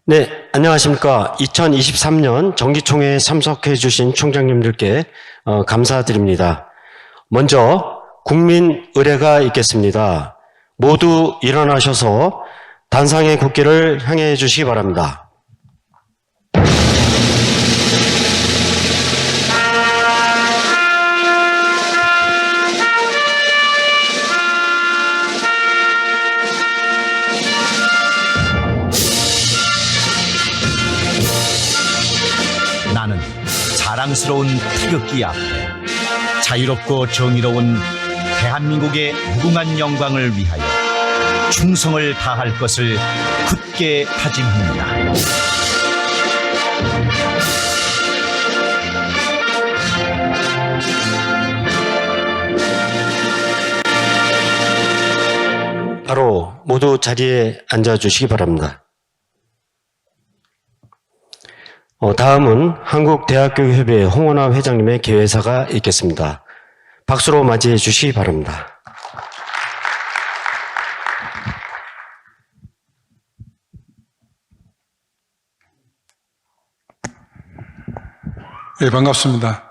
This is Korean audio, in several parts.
네, 안녕하십니까. 2023년 정기총회에 참석해 주신 총장님들께 감사드립니다. 먼저 국민 의례가 있겠습니다. 모두 일어나셔서 단상의 국기를 향해 주시기 바랍니다. 나는 자랑스러운 태극기 앞에 자유롭고 정의로운 대한민국의 무궁한 영광을 위하여 충성을 다할 것을 굳게 다짐합니다. 바로 모두 자리에 앉아주시기 바랍니다. 다음은 한국대학교협의회 홍원화 회장님의 개회사가 있겠습니다. 박수로 맞이해 주시기 바랍니다. 네, 반갑습니다.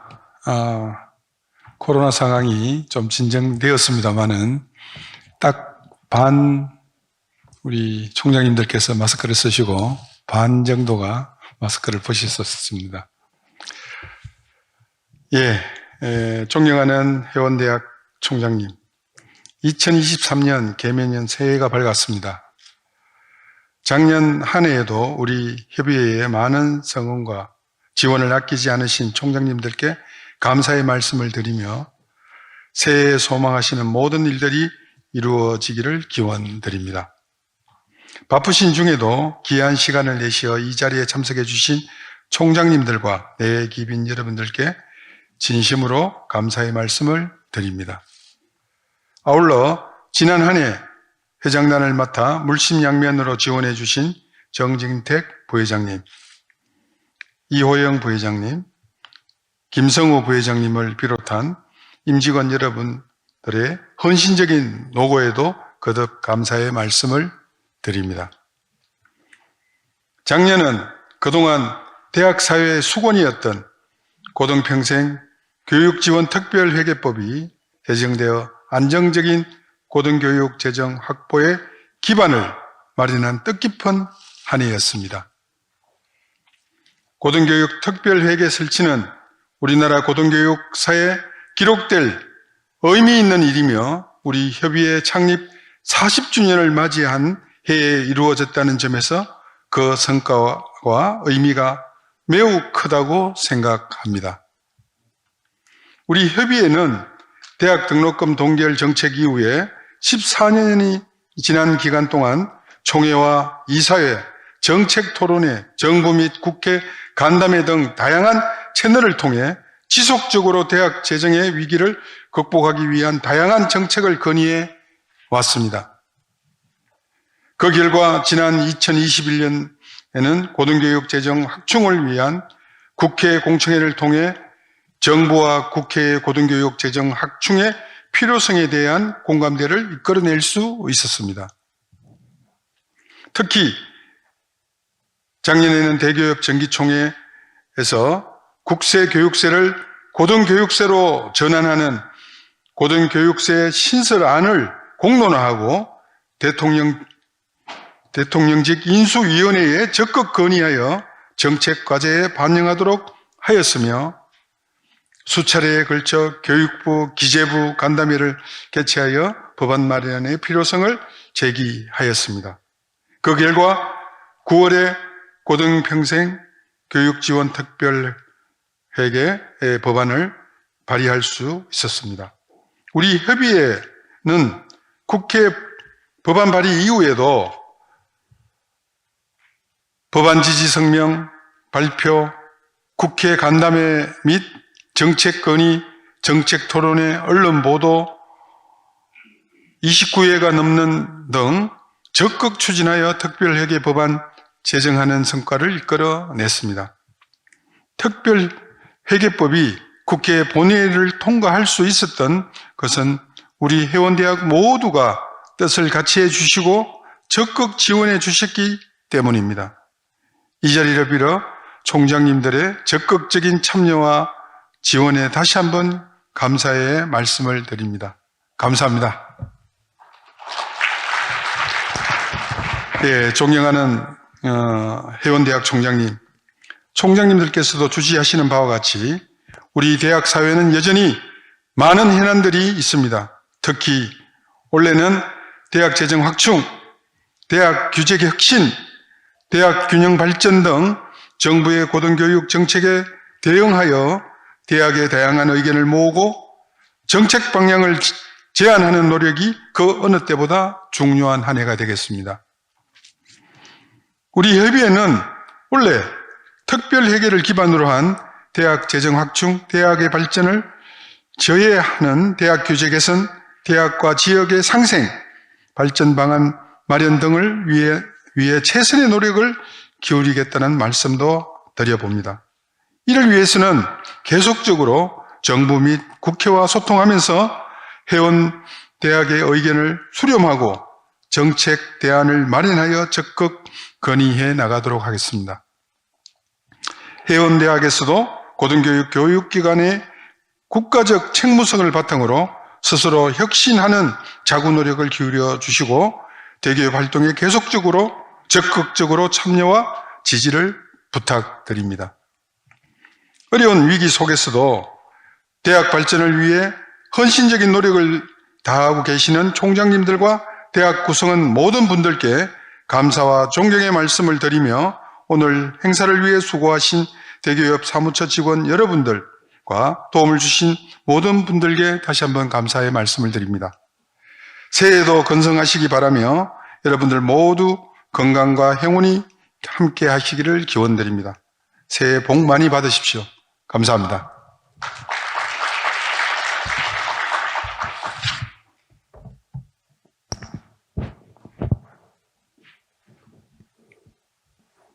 코로나 상황이 좀 진정되었습니다만은 딱 반 우리 총장님들께서 마스크를 쓰시고 반 정도가 마스크를 벗으셨습니다. 존경하는 회원대학 총장님, 2023년 개면년 새해가 밝았습니다. 작년 한 해에도 우리 협의회에 많은 성원과 지원을 아끼지 않으신 총장님들께 감사의 말씀을 드리며 새해에 소망하시는 모든 일들이 이루어지기를 기원드립니다. 바쁘신 중에도 귀한 시간을 내시어 이 자리에 참석해 주신 총장님들과 내기빈 여러분들께 진심으로 감사의 말씀을 드립니다. 아울러 지난 한 해 회장단을 맡아 물심양면으로 지원해 주신 정진택 부회장님, 이호영 부회장님, 김성호 부회장님을 비롯한 임직원 여러분들의 헌신적인 노고에도 거듭 감사의 말씀을 드립니다. 작년은 그동안 대학 사회의 수건이었던 고등평생 교육지원특별회계법이 제정되어 안정적인 고등교육 재정 확보의 기반을 마련한 뜻깊은 한 해였습니다. 고등교육 특별회계 설치는 우리나라 고등교육사에 기록될 의미 있는 일이며 우리 협의회 창립 40주년을 맞이한 해에 이루어졌다는 점에서 그 성과와 의미가 매우 크다고 생각합니다. 우리 협의회는 대학 등록금 동결 정책 이후에 14년이 지난 기간 동안 총회와 이사회, 정책 토론회, 정부 및 국회 간담회 등 다양한 채널을 통해 지속적으로 대학 재정의 위기를 극복하기 위한 다양한 정책을 건의해 왔습니다. 그 결과 지난 2021년에는 고등교육 재정 확충을 위한 국회 공청회를 통해 정부와 국회의 고등교육 재정 확충의 필요성에 대한 공감대를 이끌어낼 수 있었습니다. 특히 작년에는 대교협 정기총회에서 국세교육세를 고등교육세로 전환하는 고등교육세 신설안을 공론화하고 대통령직 인수위원회에 적극 건의하여 정책 과제에 반영하도록 하였으며 수차례에 걸쳐 교육부, 기재부 간담회를 개최하여 법안 마련의 필요성을 제기하였습니다. 그 결과 9월에 고등평생 교육지원특별회계 법안을 발의할 수 있었습니다. 우리 협의회는 국회 법안 발의 이후에도 법안 지지 성명 발표, 국회 간담회 및 정책 건의, 정책 토론회, 언론 보도 29회가 넘는 등 적극 추진하여 특별회계 법안 제정하는 성과를 이끌어냈습니다. 특별회계법이 국회 본회의를 통과할 수 있었던 것은 우리 회원대학 모두가 뜻을 같이 해주시고 적극 지원해 주셨기 때문입니다. 이 자리를 빌어 총장님들의 적극적인 참여와 지원에 다시 한번 감사의 말씀을 드립니다. 감사합니다. 예, 존경하는 해운대학 총장님, 총장님들께서도 주시하시는 바와 같이 우리 대학 사회는 여전히 많은 현안들이 있습니다. 특히 올해는 대학 재정 확충, 대학 규제 혁신, 대학 균형 발전 등 정부의 고등교육 정책에 대응하여 대학의 다양한 의견을 모으고 정책 방향을 제안하는 노력이 그 어느 때보다 중요한 한 해가 되겠습니다. 우리 협의회는 원래 특별회계를 기반으로 한 대학 재정 확충, 대학의 발전을 저해하는 대학 규제 개선, 대학과 지역의 상생, 발전 방안 마련 등을 위해 최선의 노력을 기울이겠다는 말씀도 드려봅니다. 이를 위해서는 계속적으로 정부 및 국회와 소통하면서 해온 대학의 의견을 수렴하고 정책 대안을 마련하여 적극 건의해 나가도록 하겠습니다. 해운대학에서도 고등교육 교육기관의 국가적 책무성을 바탕으로 스스로 혁신하는 자구 노력을 기울여 주시고 대교육 활동에 계속적으로 적극적으로 참여와 지지를 부탁드립니다. 어려운 위기 속에서도 대학 발전을 위해 헌신적인 노력을 다하고 계시는 총장님들과 대학 구성원 모든 분들께 감사와 존경의 말씀을 드리며 오늘 행사를 위해 수고하신 대교협 사무처 직원 여러분들과 도움을 주신 모든 분들께 다시 한번 감사의 말씀을 드립니다. 새해에도 건승하시기 바라며 여러분들 모두 건강과 행운이 함께 하시기를 기원드립니다. 새해 복 많이 받으십시오. 감사합니다.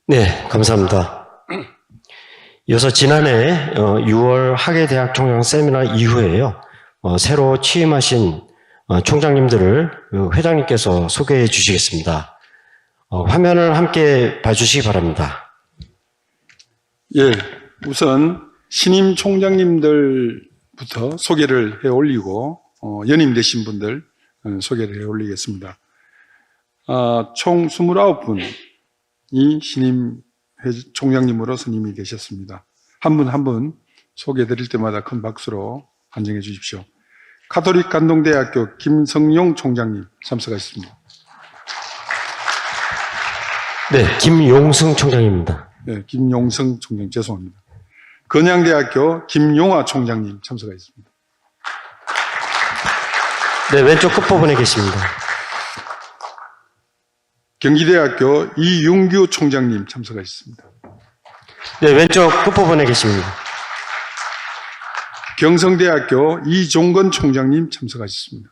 네, 감사합니다. 이어서 지난해 6월 학예대학 총장 세미나 이후에요. 새로 취임하신 총장님들을 회장님께서 소개해 주시겠습니다. 화면을 함께 봐주시기 바랍니다. 예, 우선 신임 총장님들부터 소개를 해 올리고 연임되신 분들 소개를 해 올리겠습니다. 총 29분이 신임 총장님으로 선임이 되셨습니다. 한 분 한 분 소개해 드릴 때마다 큰 박수로 환영해 주십시오. 가톨릭 감동대학교 김성용 총장님 참석하셨습니다. 네, 김용승 총장입니다. 네, 김용성 총장 죄송합니다. 건양대학교 김용화 총장님 참석하셨습니다. 네, 왼쪽 끝부분에 계십니다. 경기대학교 이윤규 총장님 참석하셨습니다. 네, 왼쪽 끝부분에 계십니다. 경성대학교 이종건 총장님 참석하셨습니다.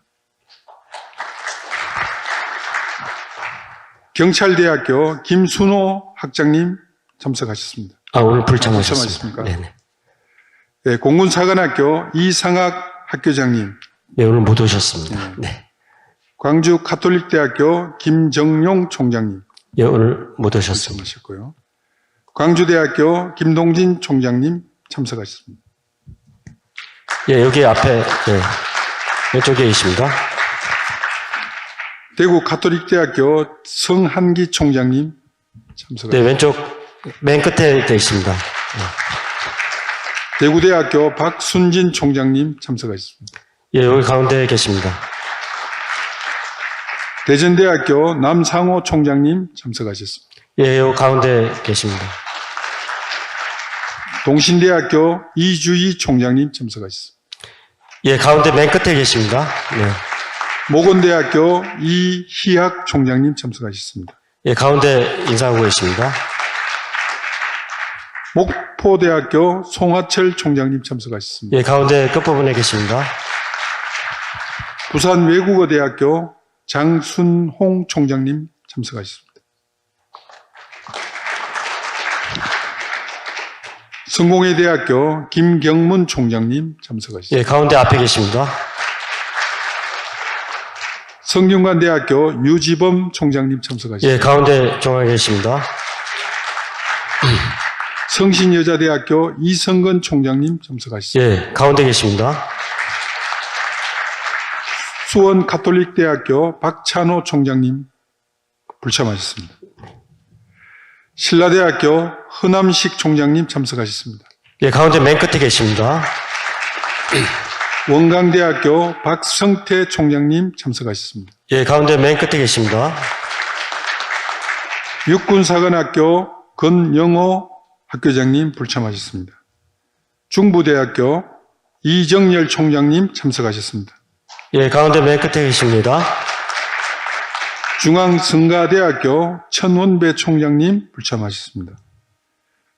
경찰대학교 김순호 학장님 참석하셨습니다. 오늘 불참하셨습니다. 불참하셨습니까? 네네. 네, 공군사관학교 이상학 학교장님. 네, 오늘 못 오셨습니다. 네. 광주 가톨릭대학교 김정용 총장님. 예, 오늘 못 오셨습니다. 참석하셨고요. 광주대학교 김동진 총장님 참석하셨습니다. 예, 여기 앞에, 예, 왼쪽에 계십니다. 대구 가톨릭대학교 성한기 총장님 참석하셨습니다. 네, 왼쪽 맨 끝에 계십니다. 대구대학교 박순진 총장님 참석하셨습니다. 예, 여기 가운데 계십니다. 대전대학교 남상호 총장님 참석하셨습니다. 예, 여기 가운데 계십니다. 동신대학교 이주희 총장님 참석하셨습니다. 예, 가운데 맨 끝에 계십니다. 네. 모건대학교 이희학 총장님 참석하셨습니다. 예, 가운데 인사하고 계십니다. 목포대학교 송하철 총장님 참석하셨습니다. 예, 가운데 끝부분에 계십니다. 부산외국어대학교 장순홍 총장님 참석하셨습니다. 성공회대학교 김경문 총장님 참석하셨습니다. 예, 가운데 앞에 계십니다. 성균관대학교 유지범 총장님 참석하셨습니다. 예, 가운데 중앙에 계십니다. 성신여자대학교 이성근 총장님 참석하셨습니다. 예, 가운데 계십니다. 수원가톨릭대학교 박찬호 총장님 불참하셨습니다. 신라대학교 허남식 총장님 참석하셨습니다. 예, 가운데 맨 끝에 계십니다. 원광대학교 박성태 총장님 참석하셨습니다. 예, 가운데 맨 끝에 계십니다. 육군사관학교 건영호 학교장님 불참하셨습니다. 중부대학교 이정열 총장님 참석하셨습니다. 예, 가운데 맨 끝에 계십니다. 중앙성가대학교 천원배 총장님 불참하셨습니다.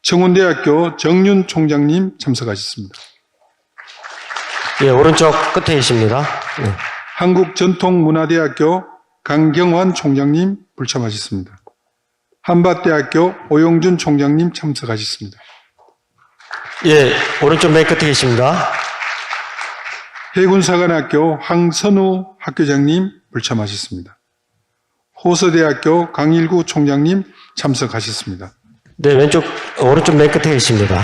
청운대학교 정윤 총장님 참석하셨습니다. 예, 오른쪽 끝에 계십니다. 예. 한국전통문화대학교 강경환 총장님 불참하셨습니다. 한밭대학교 오용준 총장님 참석하셨습니다. 예, 오른쪽 맨 끝에 계십니다. 해군사관학교 황선우 학교장님 불참하셨습니다. 호서대학교 강일구 총장님 참석하셨습니다. 네, 오른쪽 맨 끝에 계십니다.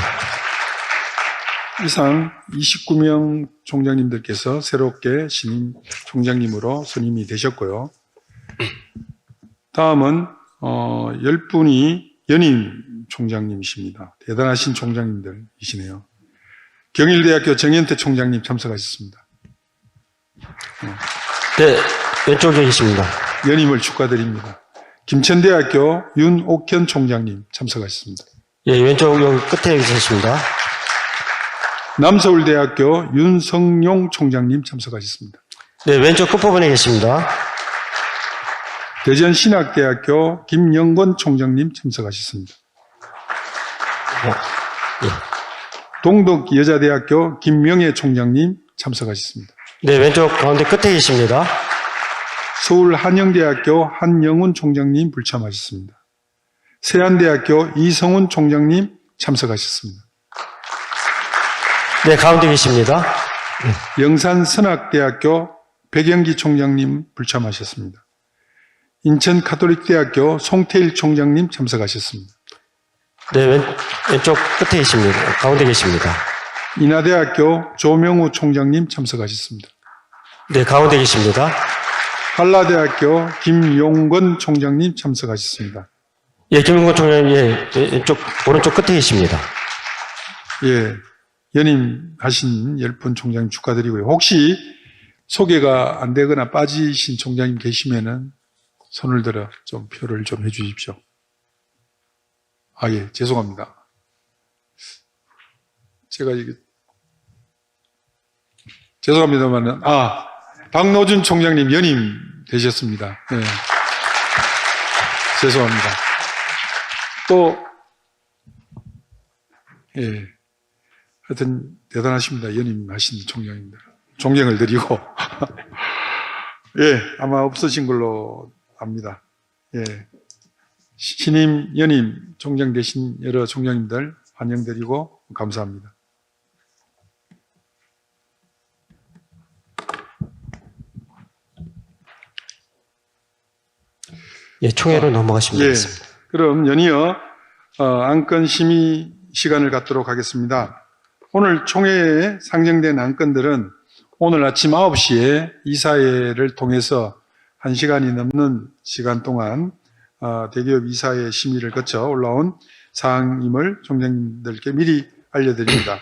이상 29명 총장님들께서 새롭게 신임 총장님으로 선임이 되셨고요. 다음은 10분이 연임 총장님이십니다. 대단하신 총장님들이시네요. 경일대학교 정현태 총장님 참석하셨습니다. 네, 왼쪽에 계십니다. 연임을 축하드립니다. 김천대학교 윤옥현 총장님 참석하셨습니다. 예, 왼쪽 여기 끝에 계십니다. 남서울대학교 윤성용 총장님 참석하셨습니다. 네, 왼쪽 끝부분에 계십니다. 대전신학대학교 김영권 총장님 참석하셨습니다. 동덕여자대학교 김명애 총장님 참석하셨습니다. 네, 왼쪽 가운데 끝에 계십니다. 서울한영대학교 한영훈 총장님 불참하셨습니다. 세안대학교 이성훈 총장님 참석하셨습니다. 네, 가운데 계십니다. 영산선악대학교 백영기 총장님 불참하셨습니다. 인천가톨릭대학교 송태일 총장님 참석하셨습니다. 네, 왼쪽 끝에 계십니다. 가운데 계십니다. 인하대학교 조명우 총장님 참석하셨습니다. 네, 가운데 계십니다. 한라대학교 김용건 총장님 참석하셨습니다. 예, 김용건 총장님, 예, 오른쪽 끝에 계십니다. 예, 연임하신 10분 총장님 축하드리고요. 혹시 소개가 안 되거나 빠지신 총장님 계시면은 손을 들어 좀 표를 좀 해주십시오. 아, 예, 죄송합니다. 제가 이게 죄송합니다만은 박노준 총장님 연임 되셨습니다. 네. 죄송합니다. 또 예, 하여튼 대단하십니다. 연임하신 총장입니다. 존경을 드리고 예, 아마 없으신 걸로 압니다. 예, 신임 연임 총장 되신 여러 총장님들 환영드리고 감사합니다. 예, 총회로 넘어가시면 예, 되겠습니다. 그럼 연이어 안건 심의 시간을 갖도록 하겠습니다. 오늘 총회에 상정된 안건들은 오늘 아침 9시에 이사회를 통해서 1시간이 넘는 시간 동안 대기업 이사회 심의를 거쳐 올라온 사항임을 총장님들께 미리 알려드립니다.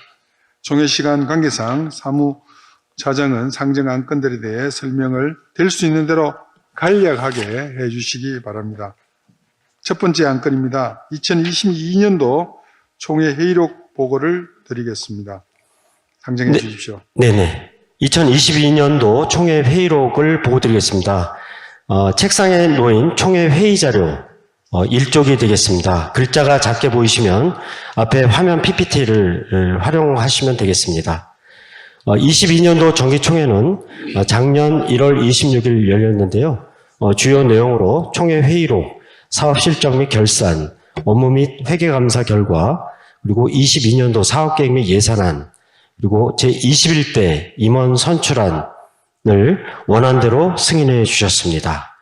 총회 시간 관계상 사무차장은 상정 안건들에 대해 설명을 될 수 있는 대로 간략하게 해주시기 바랍니다. 첫 번째 안건입니다. 2022년도 총회 회의록 보고를 드리겠습니다. 상정해 주십시오. 네네. 2022년도 총회 회의록을 보고드리겠습니다. 책상에 놓인 총회 회의 자료 1쪽이 되겠습니다. 글자가 작게 보이시면 앞에 화면 PPT를 활용하시면 되겠습니다. 22년도 정기총회는 작년 1월 26일 열렸는데요. 주요 내용으로 총회 회의록, 사업 실적 및 결산, 업무 및 회계감사 결과, 그리고 22년도 사업계획 및 예산안, 그리고 제21대 임원 선출안을 원안대로 승인해 주셨습니다.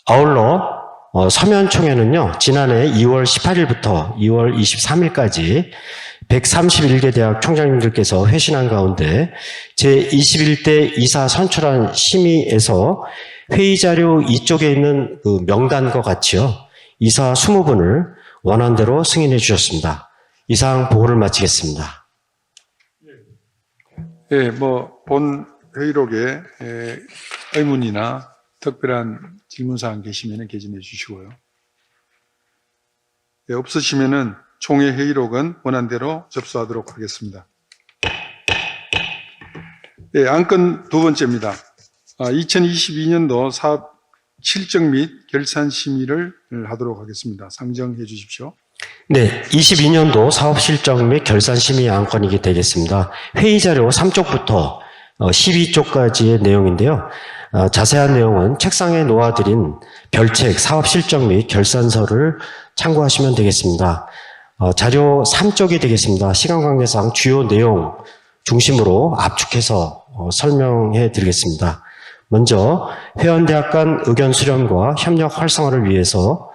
아울러 서면총회는요, 지난해 2월 18일부터 2월 23일까지 131개 대학 총장님들께서 회신한 가운데 제21대 이사 선출한 심의에서 회의자료 이쪽에 있는 그 명단과 같이요, 이사 20분을 원안대로 승인해 주셨습니다. 이상 보고를 마치겠습니다. 예, 본 회의록에 의문이나 특별한 질문사항 계시면 개진해 주시고요. 예, 없으시면은 총회 회의록은 원안대로 접수하도록 하겠습니다. 예, 안건 두 번째입니다. 2022년도 사업 실적 및 결산 심의를 하도록 하겠습니다. 상정해 주십시오. 네, 22년도 사업 실적 및 결산 심의 안건이게 되겠습니다. 회의 자료 3쪽부터 12쪽까지의 내용인데요. 자세한 내용은 책상에 놓아드린 별책 사업 실적 및 결산서를 참고하시면 되겠습니다. 자료 3쪽이 되겠습니다. 시간 관계상 주요 내용 중심으로 압축해서 설명해 드리겠습니다. 먼저 회원대학 간 의견 수렴과 협력 활성화를 위해서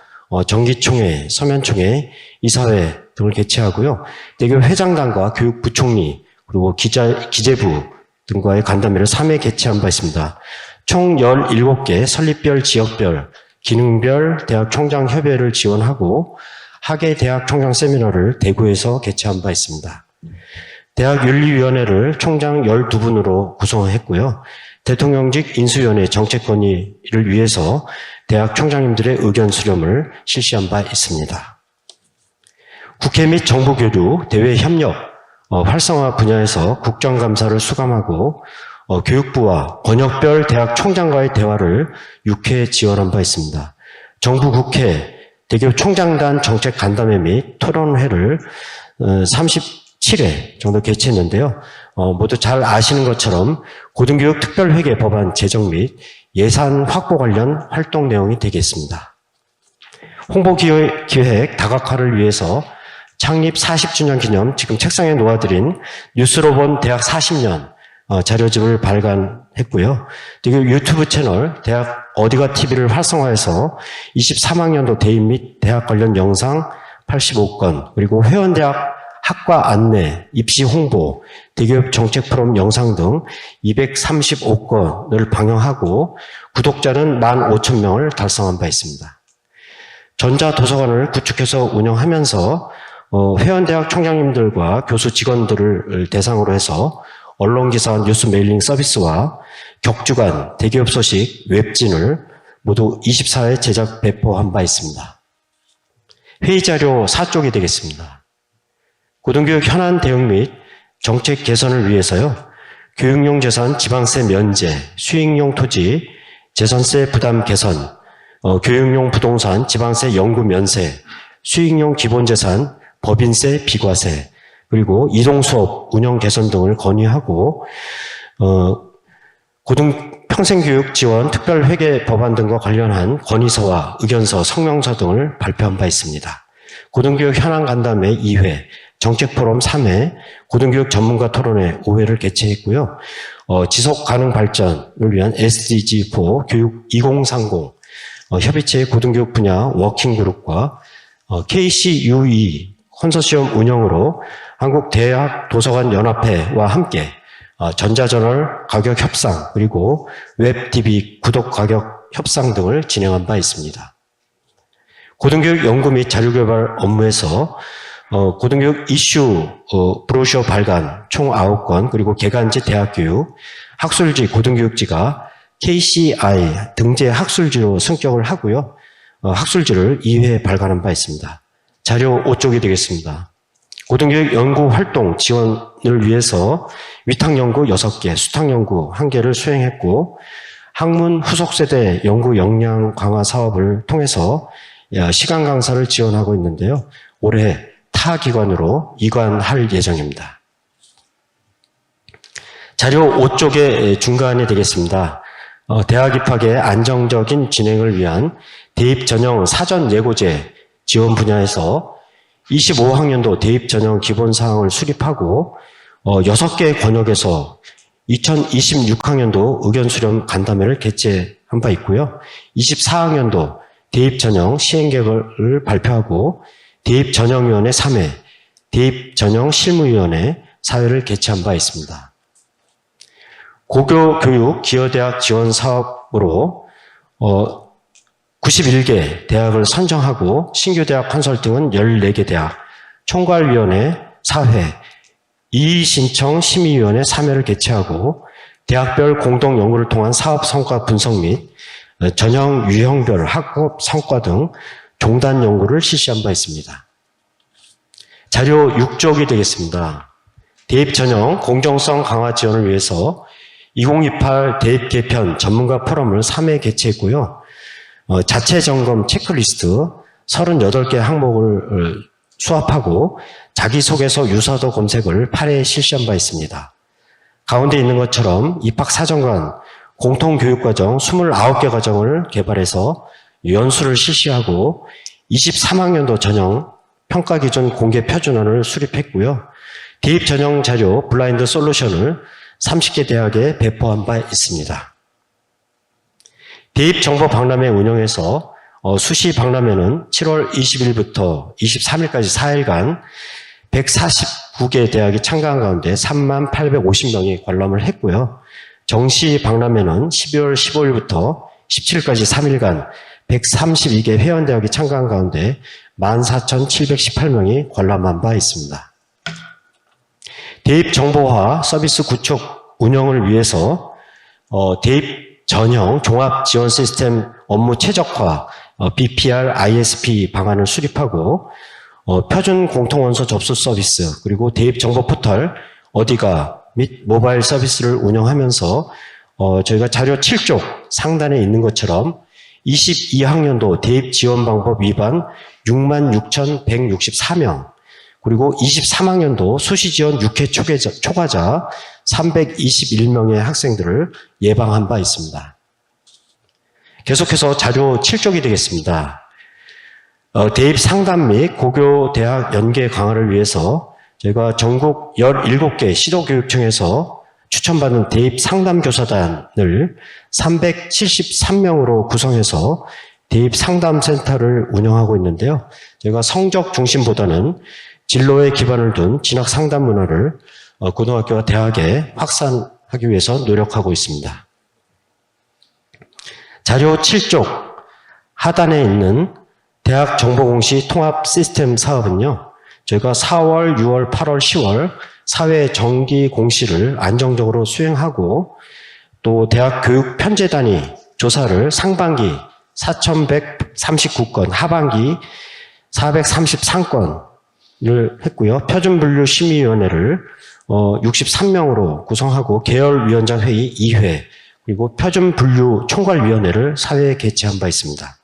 정기총회, 서면총회, 이사회 등을 개최하고요. 대교 회장단과 교육부총리 그리고 기재부 등과의 간담회를 3회 개최한 바 있습니다. 총 17개 설립별, 지역별, 기능별 대학 총장 협의회를 지원하고 학예 대학 총장 세미나를 대구에서 개최한 바 있습니다. 대학윤리위원회를 총장 12분으로 구성했고요. 대통령직 인수위원회 정책건의를 위해서 대학 총장님들의 의견 수렴을 실시한 바 있습니다. 국회 및 정부 교류, 대외 협력, 활성화 분야에서 국정감사를 수감하고 교육부와 권역별 대학 총장과의 대화를 6회 지원한 바 있습니다. 정부 국회 대교 총장단 정책 간담회 및 토론회를 37회 정도 개최했는데요. 모두 잘 아시는 것처럼 고등교육 특별회계 법안 제정 및 예산 확보 관련 활동 내용이 되겠습니다. 홍보기획 다각화를 위해서 창립 40주년 기념 지금 책상에 놓아드린 뉴스로 본 대학 40년 자료집을 발간했고요. 그리고 유튜브 채널 대학 어디가 TV를 활성화해서 23학년도 대입 및 대학 관련 영상 85건 그리고 회원대학 학과 안내, 입시 홍보, 대기업 정책 프로그램 영상 등 235건을 방영하고 구독자는 15,000명을 달성한 바 있습니다. 전자도서관을 구축해서 운영하면서 회원대학 총장님들과 교수 직원들을 대상으로 해서 언론기사 뉴스 메일링 서비스와 격주간 대기업 소식 웹진을 모두 24회 제작 배포한 바 있습니다. 회의자료 4쪽이 되겠습니다. 고등교육 현안 대응 및 정책 개선을 위해서요. 교육용 재산 지방세 면제, 수익용 토지 재산세 부담 개선, 교육용 부동산 지방세 연구 면세, 수익용 기본재산 법인세 비과세, 그리고 이동수업 운영 개선 등을 건의하고 평생교육 지원 특별회계 법안 등과 관련한 건의서와 의견서, 성명서 등을 발표한 바 있습니다. 고등교육 현안 간담회 2회, 정책포럼 3회, 고등교육 전문가 토론회 5회를 개최했고요. 지속가능 발전을 위한 SDG4 교육 2030 협의체 고등교육 분야 워킹그룹과 KCUE 컨소시엄 운영으로 한국대학도서관연합회와 함께 전자저널 가격 협상 그리고 웹TV 구독 가격 협상 등을 진행한 바 있습니다. 고등교육 연구 및 자료개발 업무에서 고등교육 이슈 브로셔 발간 총 9건 그리고 개간지 대학교육, 학술지 고등교육지가 KCI 등재 학술지로 승격을 하고요. 학술지를 2회 발간한 바 있습니다. 자료 5쪽이 되겠습니다. 고등교육 연구활동 지원을 위해서 위탁연구 6개, 수탁연구 1개를 수행했고 학문 후속세대 연구 역량 강화 사업을 통해서 시간 강사를 지원하고 있는데요. 올해 타 기관으로 이관할 예정입니다. 자료 5쪽의 중간에 되겠습니다. 대학 입학의 안정적인 진행을 위한 대입 전형 사전 예고제 지원 분야에서 25학년도 대입 전형 기본 사항을 수립하고 6개 권역에서 2026학년도 의견 수렴 간담회를 개최한 바 있고요. 24학년도 대입 전형 시행계획을 발표하고 대입 전형위원회 3회, 대입 전형 실무위원회 4회를 개최한 바 있습니다. 고교교육 기여대학 지원 사업으로 91개 대학을 선정하고 신규 대학 컨설팅은 14개 대학, 총괄위원회 4회, 이의신청 심의위원회 3회를 개최하고 대학별 공동 연구를 통한 사업 성과 분석 및 전형 유형별 학업 성과 등 종단 연구를 실시한 바 있습니다. 자료 6쪽이 되겠습니다. 대입 전형 공정성 강화 지원을 위해서 2028 대입 개편 전문가 포럼을 3회 개최했고요. 자체 점검 체크리스트 38개 항목을 수합하고 자기소개서 유사도 검색을 8회 실시한 바 있습니다. 가운데 있는 것처럼 입학사정관 공통교육과정 29개 과정을 개발해서 연수를 실시하고 23학년도 전형 평가기준 공개 표준안을 수립했고요. 대입 전형 자료 블라인드 솔루션을 30개 대학에 배포한 바 있습니다. 대입 정보 박람회 운영에서 수시 박람회는 7월 20일부터 23일까지 4일간 149개 대학이 참가한 가운데 3850명이 관람을 했고요. 정시 박람회는 12월 15일부터 17일까지 3일간 132개 회원대학이 참가한 가운데 14,718명이 관람한 바 있습니다. 대입 정보화 서비스 구축 운영을 위해서 대입 전형 종합 지원 시스템 업무 최적화 BPR ISP 방안을 수립하고 표준 공통원서 접수 서비스 그리고 대입 정보 포털 어디가 및 모바일 서비스를 운영하면서 저희가 자료 7쪽 상단에 있는 것처럼 22학년도 대입 지원 방법 위반 66,164명 그리고 23학년도 수시 지원 6회 초과자 321명의 학생들을 예방한 바 있습니다. 계속해서 자료 7쪽이 되겠습니다. 대입 상담 및 고교 대학 연계 강화를 위해서 저희가 전국 17개 시도교육청에서 추천받은 대입 상담 교사단을 373명으로 구성해서 대입 상담 센터를 운영하고 있는데요. 저희가 성적 중심보다는 진로에 기반을 둔 진학 상담 문화를 고등학교와 대학에 확산하기 위해서 노력하고 있습니다. 자료 7쪽 하단에 있는 대학 정보공시 통합 시스템 사업은요. 저희가 4월, 6월, 8월, 10월 사회 정기 공시를 안정적으로 수행하고 또 대학 교육 편제 단위 조사를 상반기 4,139건, 하반기 433건을 했고요. 표준분류 심의위원회를 63명으로 구성하고 계열위원장 회의 2회 그리고 표준분류 총괄위원회를 4회 개최한 바 있습니다.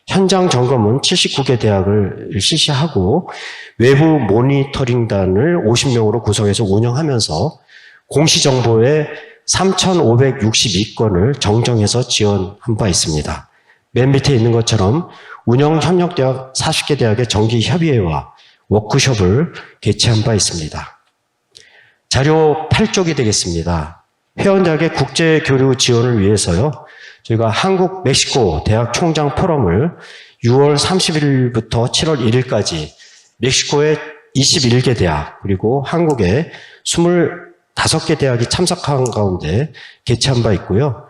현장 점검은 79개 대학을 실시하고 외부 모니터링단을 50명으로 구성해서 운영하면서 공시정보에 3,562건을 정정해서 지원한 바 있습니다. 맨 밑에 있는 것처럼 운영협력대학 40개 대학의 정기협의회와 워크숍을 개최한 바 있습니다. 자료 8쪽이 되겠습니다. 회원대학의 국제교류 지원을 위해서요. 저희가 한국 멕시코 대학 총장 포럼을 6월 30일부터 7월 1일까지 멕시코의 21개 대학 그리고 한국의 25개 대학이 참석한 가운데 개최한 바 있고요.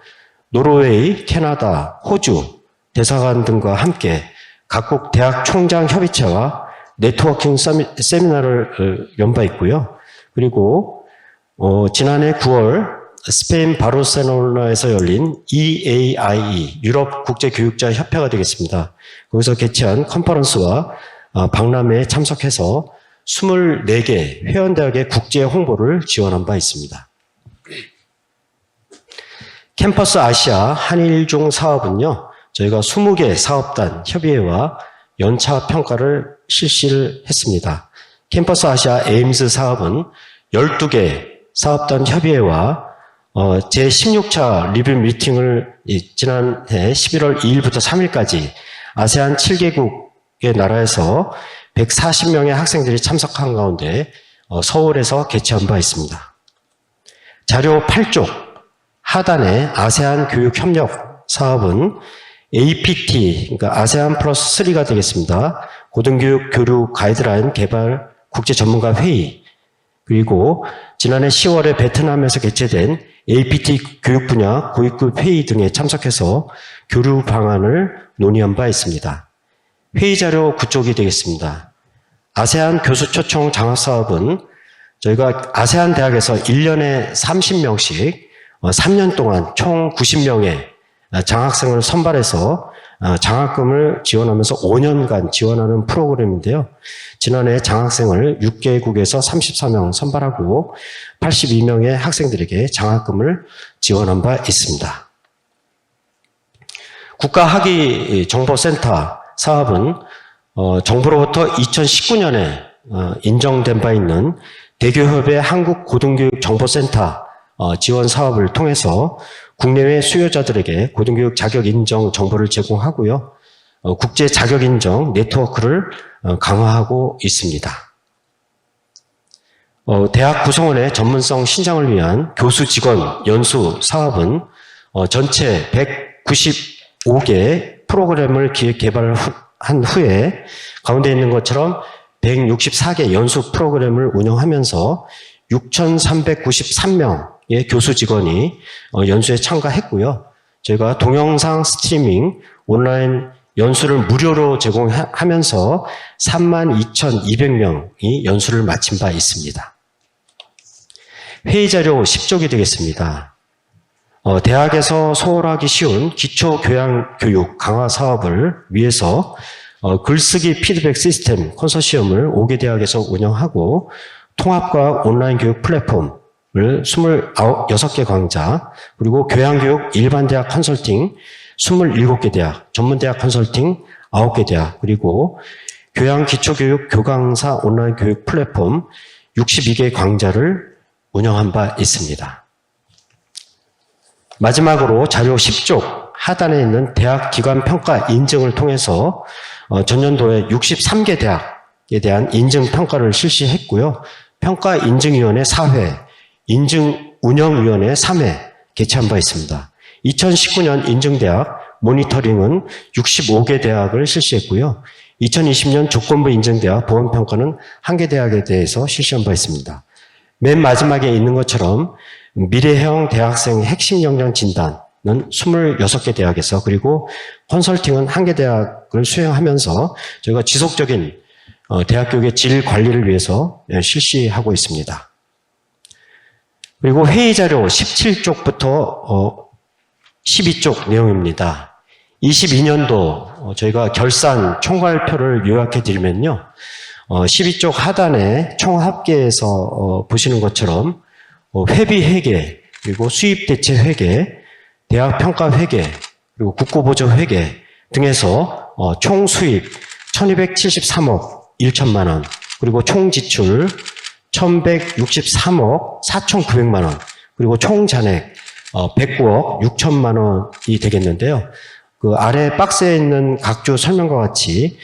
노르웨이, 캐나다, 호주 대사관 등과 함께 각국 대학 총장 협의체와 네트워킹 세미나를 연 바 있고요. 그리고 지난해 9월 스페인 바르셀로나에서 열린 EAIE 유럽 국제교육자 협회가 되겠습니다. 거기서 개최한 컨퍼런스와 박람회에 참석해서 24개 회원대학의 국제 홍보를 지원한 바 있습니다. 캠퍼스 아시아 한일중 사업은요. 저희가 20개 사업단 협의회와 연차 평가를 실시를 했습니다. 캠퍼스 아시아 에임스 사업은 12개 사업단 협의회와 제16차 리뷰 미팅을 지난해 11월 2일부터 3일까지 아세안 7개국의 나라에서 140명의 학생들이 참석한 가운데 서울에서 개최한 바 있습니다. 자료 8쪽 하단에 아세안 교육협력 사업은 APT, 그러니까 아세안 플러스 3가 되겠습니다. 고등교육 교류 가이드라인 개발 국제 전문가 회의, 그리고 지난해 10월에 베트남에서 개최된 APT 교육 분야 고위급 회의 등에 참석해서 교류 방안을 논의한 바 있습니다. 회의 자료 9쪽이 되겠습니다. 아세안 교수 초청 장학 사업은 저희가 아세안 대학에서 1년에 30명씩 3년 동안 총 90명의 장학생을 선발해서 장학금을 지원하면서 5년간 지원하는 프로그램인데요. 지난해 장학생을 6개국에서 34명 선발하고 82명의 학생들에게 장학금을 지원한 바 있습니다. 국가학위정보센터 사업은 정부로부터 2019년에 인정된 바 있는 대교협의 한국고등교육정보센터 지원 사업을 통해서 국내외 수요자들에게 고등교육 자격 인정 정보를 제공하고요. 국제 자격 인정 네트워크를 강화하고 있습니다. 대학 구성원의 전문성 신장을 위한 교수 직원 연수 사업은 전체 195개 프로그램을 기획 개발한 후에 가운데 있는 것처럼 164개 연수 프로그램을 운영하면서 6,393명의 교수 직원이 연수에 참가했고요. 저희가 동영상 스트리밍 온라인 연수를 무료로 제공하면서 32,200명이 연수를 마친 바 있습니다. 회의 자료 10쪽이 되겠습니다. 대학에서 소홀하기 쉬운 기초교양교육 강화 사업을 위해서 글쓰기 피드백 시스템 컨소시엄을 5개 대학에서 운영하고 통합과 온라인 교육 플랫폼을 26개 강좌, 그리고 교양교육 일반대학 컨설팅 27개 대학, 전문대학 컨설팅 9개 대학, 그리고 교양기초교육 교강사 온라인 교육 플랫폼 62개 강좌를 운영한 바 있습니다. 마지막으로 자료 10쪽 하단에 있는 대학 기관 평가 인증을 통해서 전년도에 63개 대학에 대한 인증 평가를 실시했고요. 평가인증위원회 4회, 인증운영위원회 3회 개최한 바 있습니다. 2019년 인증대학 모니터링은 65개 대학을 실시했고요. 2020년 조건부 인증대학 보건평가는 1개 대학에 대해서 실시한 바 있습니다. 맨 마지막에 있는 것처럼 미래형 대학생 핵심 역량 진단은 26개 대학에서, 그리고 컨설팅은 1개 대학을 수행하면서 저희가 지속적인 대학교육의 질 관리를 위해서 실시하고 있습니다. 그리고 회의 자료 17쪽부터 12쪽 내용입니다. 22년도 저희가 결산 총괄표를 요약해 드리면요. 12쪽 하단에 총 합계에서 보시는 것처럼 회비 회계, 그리고 수입 대체 회계, 대학 평가 회계, 그리고 국고보조 회계 등에서 총 수입 1273억 1천만 원, 그리고 총 지출 1163억 4,900만 원, 그리고 총 잔액 109억 6천만 원이 되겠는데요. 그 아래 박스에 있는 각주 설명과 같이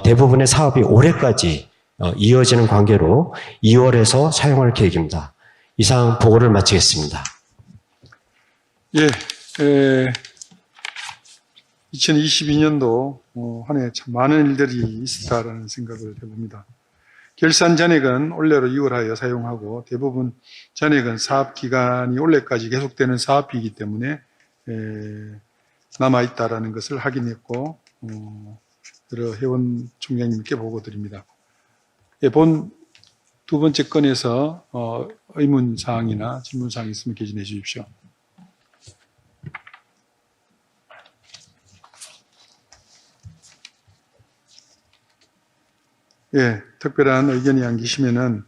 대부분의 사업이 올해까지 이어지는 관계로 2월에서 사용할 계획입니다. 이상 보고를 마치겠습니다. 예, 2022년도 한 해 참 많은 일들이 있었다라는 생각을 해봅니다. 결산 잔액은 올해로 2월하여 사용하고 대부분 잔액은 사업기간이 올해까지 계속되는 사업이기 때문에 남아있다라는 것을 확인했고 여러 회원 총장님께 보고 드립니다. 본 두 번째 건에서 의문사항이나 질문사항이 있으면 개진해 주십시오. 예, 특별한 의견이 안기시면은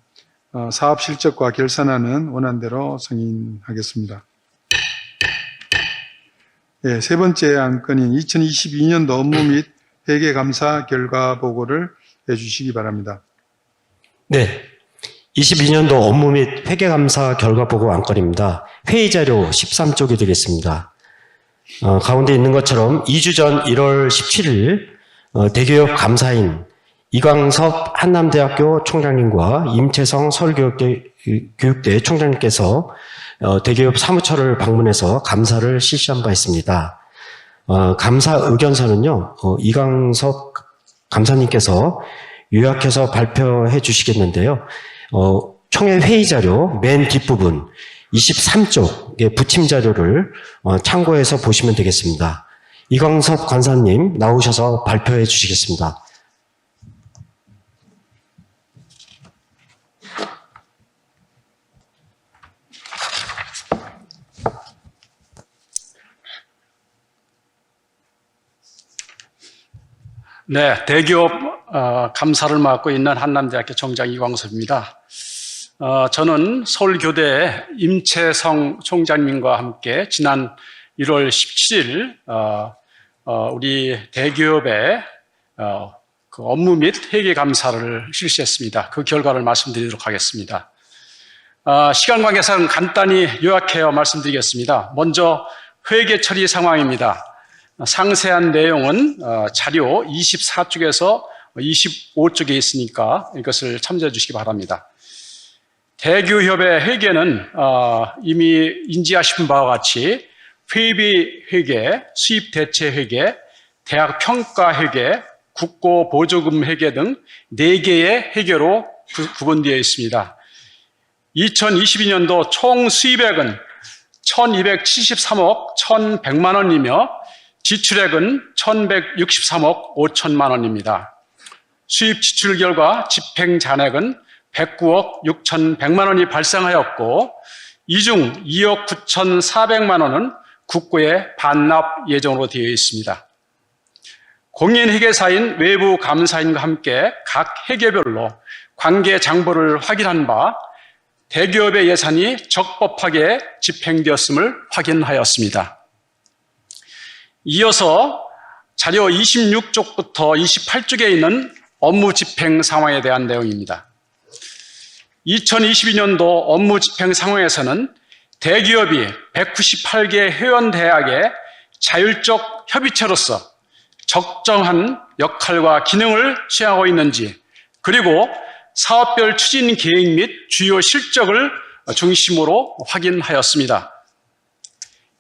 사업 실적과 결산안은 원안대로 승인하겠습니다. 예, 세 번째 안건인 2022년도 업무 및 회계 감사 결과 보고를 해주시기 바랍니다. 네, 22년도 업무 및 회계 감사 결과 보고 안건입니다. 회의 자료 13쪽이 되겠습니다. 가운데 있는 것처럼 2주 전 1월 17일 대교육 감사인 이광섭 한남대학교 총장님과 임채성 서울교육대 총장님께서 대기업 사무처를 방문해서 감사를 실시한 바 있습니다. 감사 의견서는요, 이강석 감사님께서 요약해서 발표해 주시겠는데요. 총회 회의 자료 맨 뒷부분 23쪽의 부침 자료를 참고해서 보시면 되겠습니다. 이광섭 관사님 나오셔서 발표해 주시겠습니다. 네, 대기업 감사를 맡고 있는 한남대학교 총장 이광섭입니다. 저는 서울교대 임채성 총장님과 함께 지난 1월 17일 우리 대기업의 그 업무 및 회계 감사를 실시했습니다. 그 결과를 말씀드리도록 하겠습니다. 시간 관계상 간단히 요약해서 말씀드리겠습니다. 먼저 회계 처리 상황입니다. 상세한 내용은 자료 24쪽에서 25쪽에 있으니까 이것을 참조해 주시기 바랍니다. 대기업의 회계는 이미 인지하신 바와 같이 회비 회계, 수입 대체 회계, 대학 평가 회계, 국고 보조금 회계 등 4개의 회계로 구분되어 있습니다. 2022년도 총 수입액은 1273억 1100만 원이며 지출액은 1163억 5천만 원입니다. 수입 지출 결과 집행 잔액은 109억 6,100만 원이 발생하였고 이 중 2억 9,400만 원은 국고에 반납 예정으로 되어 있습니다. 공인회계사인 외부 감사인과 함께 각 회계별로 관계 장부를 확인한 바 대기업의 예산이 적법하게 집행되었음을 확인하였습니다. 이어서 자료 26쪽부터 28쪽에 있는 업무 집행 상황에 대한 내용입니다. 2022년도 업무 집행 상황에서는 대기업이 198개 회원대학의 자율적 협의체로서 적정한 역할과 기능을 수행하고 있는지, 그리고 사업별 추진 계획 및 주요 실적을 중심으로 확인하였습니다.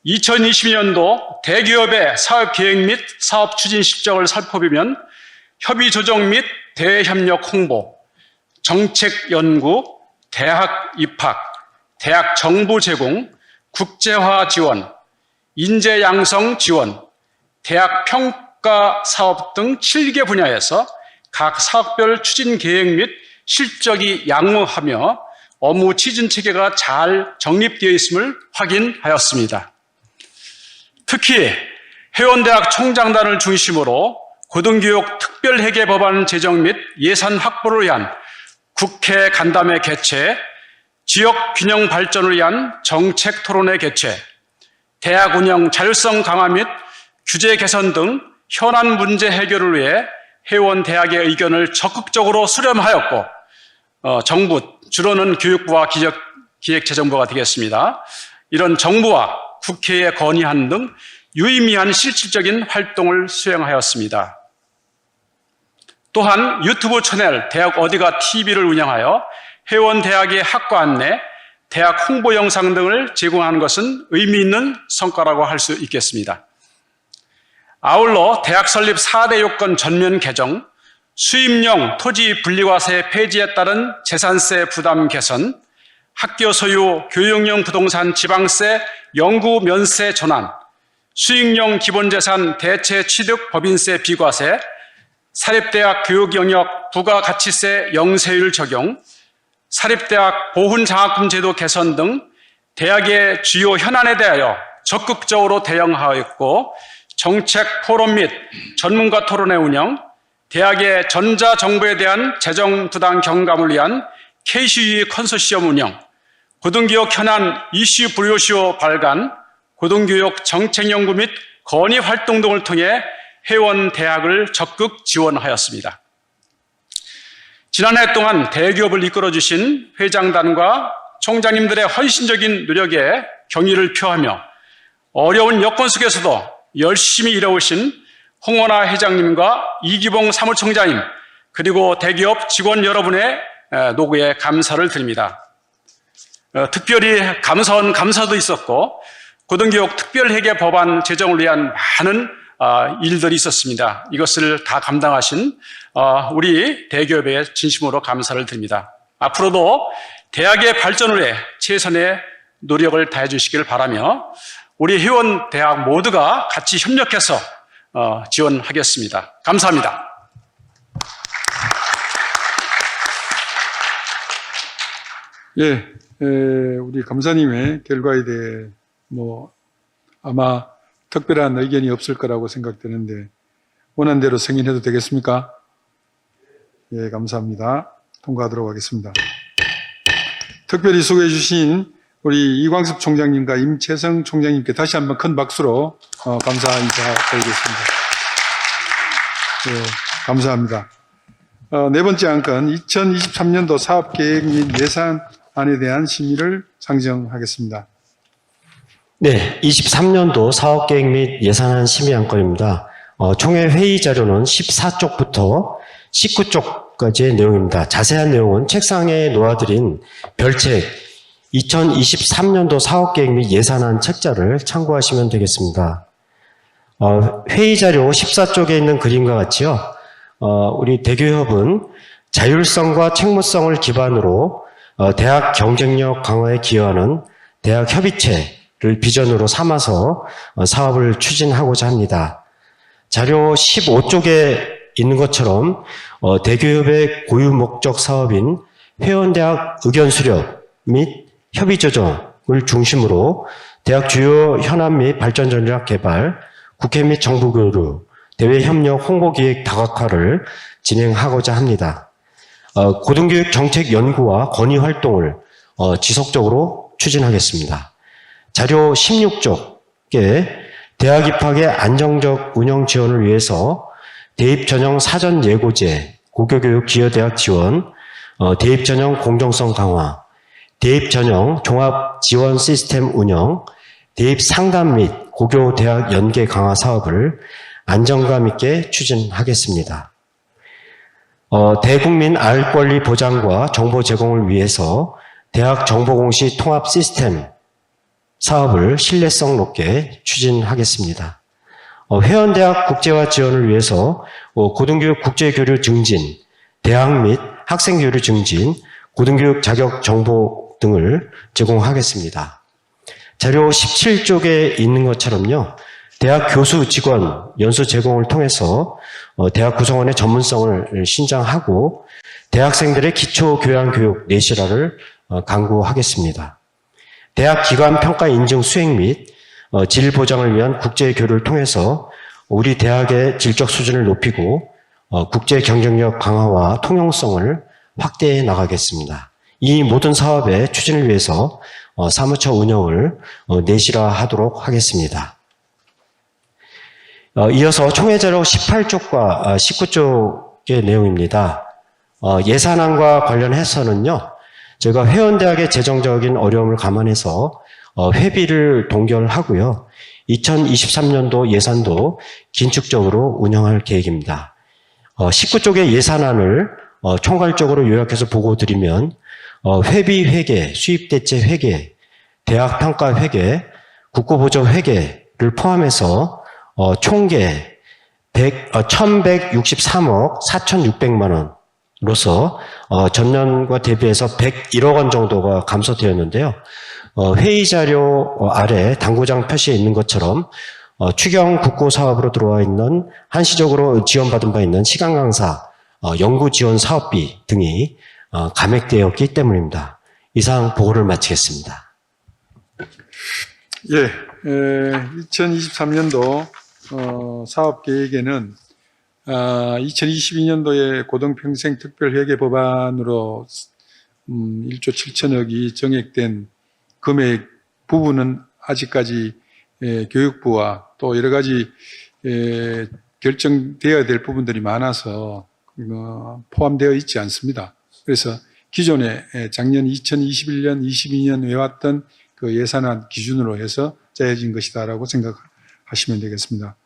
2022년도 대기업의 사업 계획 및 사업 추진 실적을 살펴보면 협의 조정 및 대협력 홍보, 정책 연구, 대학 입학, 대학 정보 제공, 국제화 지원, 인재 양성 지원, 대학 평가 사업 등 7개 분야에서 각 사업별 추진 계획 및 실적이 양호하며 업무 추진 체계가 잘 정립되어 있음을 확인하였습니다. 특히 회원대학 총장단을 중심으로 고등교육 특별회계 법안 제정 및 예산 확보를 위한 국회 간담회 개최, 지역 균형 발전을 위한 정책 토론회 개최, 대학 운영 자율성 강화 및 규제 개선 등 현안 문제 해결을 위해 회원대학의 의견을 적극적으로 수렴하였고 정부, 주로는 교육부와 기획재정부가 되겠습니다. 이런 정부와 국회에 건의하는 등 유의미한 실질적인 활동을 수행하였습니다. 또한 유튜브 채널 대학 어디가 TV를 운영하여 회원대학의 학과 안내, 대학 홍보 영상 등을 제공하는 것은 의미 있는 성과라고 할 수 있겠습니다. 아울러 대학 설립 4대 요건 전면 개정, 수입용 토지 분리과세 폐지에 따른 재산세 부담 개선, 학교 소유 교육용 부동산 지방세 영구 면세 전환, 수익용 기본재산 대체 취득 법인세 비과세, 사립대학 교육 영역 부가가치세 영세율 적용, 사립대학 보훈장학금 제도 개선 등 대학의 주요 현안에 대하여 적극적으로 대응하였고 정책 포럼 및 전문가 토론회 운영, 대학의 전자정보에 대한 재정 부담 경감을 위한 KCUE 컨소시엄 운영, 고등교육 현안 이슈 브로셔 발간, 고등교육 정책연구 및 건의 활동 등을 통해 회원 대학을 적극 지원하였습니다. 지난해 동안 대기업을 이끌어주신 회장단과 총장님들의 헌신적인 노력에 경의를 표하며 어려운 여건 속에서도 열심히 일해오신 홍원하 회장님과 이기봉 사무총장님 그리고 대기업 직원 여러분의 노고에 감사를 드립니다. 특별히 감사원 감사도 있었고 고등교육 특별회계 법안 제정을 위한 많은 일들이 있었습니다. 이것을 다 감당하신 우리 대기업에 진심으로 감사를 드립니다. 앞으로도 대학의 발전을 위해 최선의 노력을 다해 주시길 바라며 우리 회원 대학 모두가 같이 협력해서 지원하겠습니다. 감사합니다. 예, 우리 감사님의 결과에 대해 아마 특별한 의견이 없을 거라고 생각되는데 원안대로 승인해도 되겠습니까? 예, 감사합니다. 통과하도록 하겠습니다. 특별히 수고해 주신 우리 이광섭 총장님과 임채성 총장님께 다시 한번 큰 박수로 감사 인사드리겠습니다. 예, 감사합니다. 네 번째 안건 2023년도 사업계획 및 예산안에 대한 심의를 상정하겠습니다. 네, 23년도 사업계획 및 예산안 심의 안건입니다. 총회 회의 자료는 14쪽부터 19쪽까지의 내용입니다. 자세한 내용은 책상에 놓아드린 별책 2023년도 사업계획 및 예산안 책자를 참고하시면 되겠습니다. 회의 자료 14쪽에 있는 그림과 같이요. 우리 대교협은 자율성과 책무성을 기반으로 대학 경쟁력 강화에 기여하는 대학 협의체를 비전으로 삼아서 사업을 추진하고자 합니다. 자료 15쪽에 있는 것처럼 대교협의 고유 목적 사업인 회원대학 의견 수렴 및 협의 조정을 중심으로 대학 주요 현안 및 발전 전략 개발, 국회 및 정부 교류, 대외 협력 홍보 기획 다각화를 진행하고자 합니다. 고등교육 정책 연구와 건의 활동을 지속적으로 추진하겠습니다. 자료 16쪽에 대학 입학의 안정적 운영 지원을 위해서 대입 전형 사전 예고제, 고교교육 기여대학 지원, 대입 전형 공정성 강화, 대입 전형 종합 지원 시스템 운영, 대입 상담 및 고교 대학 연계 강화 사업을 안정감 있게 추진하겠습니다. 대국민 알 권리 보장과 정보 제공을 위해서 대학 정보공시 통합 시스템 사업을 신뢰성 높게 추진하겠습니다. 회원대학 국제화 지원을 위해서 고등교육 국제교류 증진, 대학 및 학생교류 증진, 고등교육 자격 정보 등을 제공하겠습니다. 자료 17쪽에 있는 것처럼요. 대학 교수 직원 연수 제공을 통해서 대학 구성원의 전문성을 신장하고 대학생들의 기초 교양 교육 내실화를 강구하겠습니다. 대학 기관 평가 인증 수행 및 질 보장을 위한 국제 교류를 통해서 우리 대학의 질적 수준을 높이고 국제 경쟁력 강화와 통용성을 확대해 나가겠습니다. 이 모든 사업의 추진을 위해서 사무처 운영을 내실화하도록 하겠습니다. 이어서 총회자료 18쪽과 19쪽의 내용입니다. 예산안과 관련해서는요, 제가 회원대학의 재정적인 어려움을 감안해서 회비를 동결하고요, 2023년도 예산도 긴축적으로 운영할 계획입니다. 19쪽의 예산안을 총괄적으로 요약해서 보고드리면 회비 회계, 수입대체 회계, 대학평가 회계, 국고보조 회계를 포함해서 총계 1163억 4,600만 원으로서 전년과 대비해서 101억 원 정도가 감소되었는데요. 회의 자료 아래 당구장 표시에 있는 것처럼 추경 국고 사업으로 들어와 있는 한시적으로 지원받은 바 있는 시간 강사, 연구 지원 사업비 등이 감액되었기 때문입니다. 이상 보고를 마치겠습니다. 예, 2023년도 사업 계획에는 2022년도에 고등평생 특별회계 법안으로 1조 7천억이 정액된 금액 부분은 아직까지 교육부와 또 여러 가지 결정되어야 될 부분들이 많아서 포함되어 있지 않습니다. 그래서 기존에 작년 2021년, 22년 해왔던 그 예산안 기준으로 해서 짜여진 것이다라고 생각하시면 되겠습니다.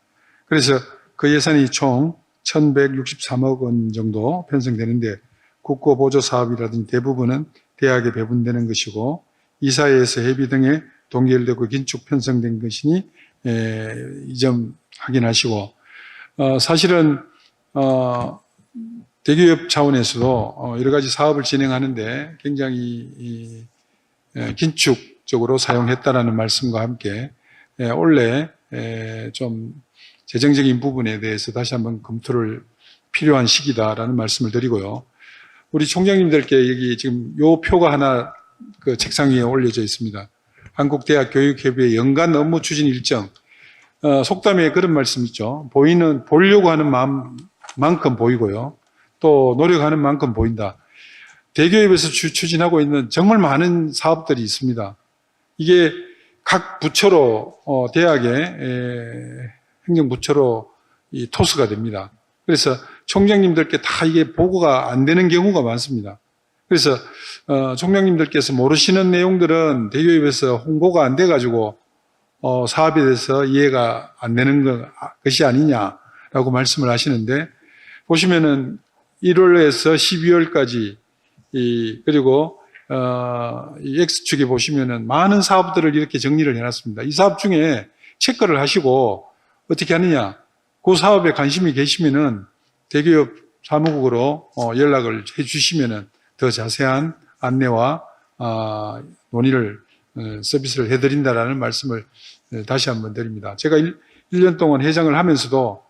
그래서 그 예산이 총 1,163억 원 정도 편성되는데 국고보조 사업이라든지 대부분은 대학에 배분되는 것이고 이사회에서 회비 등에 동결되고 긴축 편성된 것이니 이 점 확인하시고, 사실은 대기업 차원에서도 여러 가지 사업을 진행하는데 굉장히 긴축적으로 사용했다라는 말씀과 함께 올해 좀 재정적인 부분에 대해서 다시 한번 검토를 필요한 시기다라는 말씀을 드리고요. 우리 총장님들께 여기 지금 요 표가 하나 그 책상 위에 올려져 있습니다. 한국대학교육협의회 연간 업무 추진 일정. 속담에 그런 말씀 있죠. 보려고 하는 마음만큼 보이고요. 또 노력하는 만큼 보인다. 대기업에서 추진하고 있는 정말 많은 사업들이 있습니다. 이게 각 부처로 대학의 행정부처로 이 토스가 됩니다. 그래서 총장님들께 다 이게 보고가 안 되는 경우가 많습니다. 그래서 총장님들께서 모르시는 내용들은 대기업에서 홍보가 안 돼가지고 사업에 대해서 이해가 안 되는 것이 아니냐라고 말씀을 하시는데, 보시면은 1월에서 12월까지 그리고 이 X축에 보시면은 많은 사업들을 이렇게 정리를 해놨습니다. 이 사업 중에 체크를 하시고 어떻게 하느냐, 그 사업에 관심이 계시면은 대기업 사무국으로 연락을 해주시면은 더 자세한 안내와 논의를 서비스를 해드린다라는 말씀을 다시 한번 드립니다. 제가 1년 동안 회장을 하면서도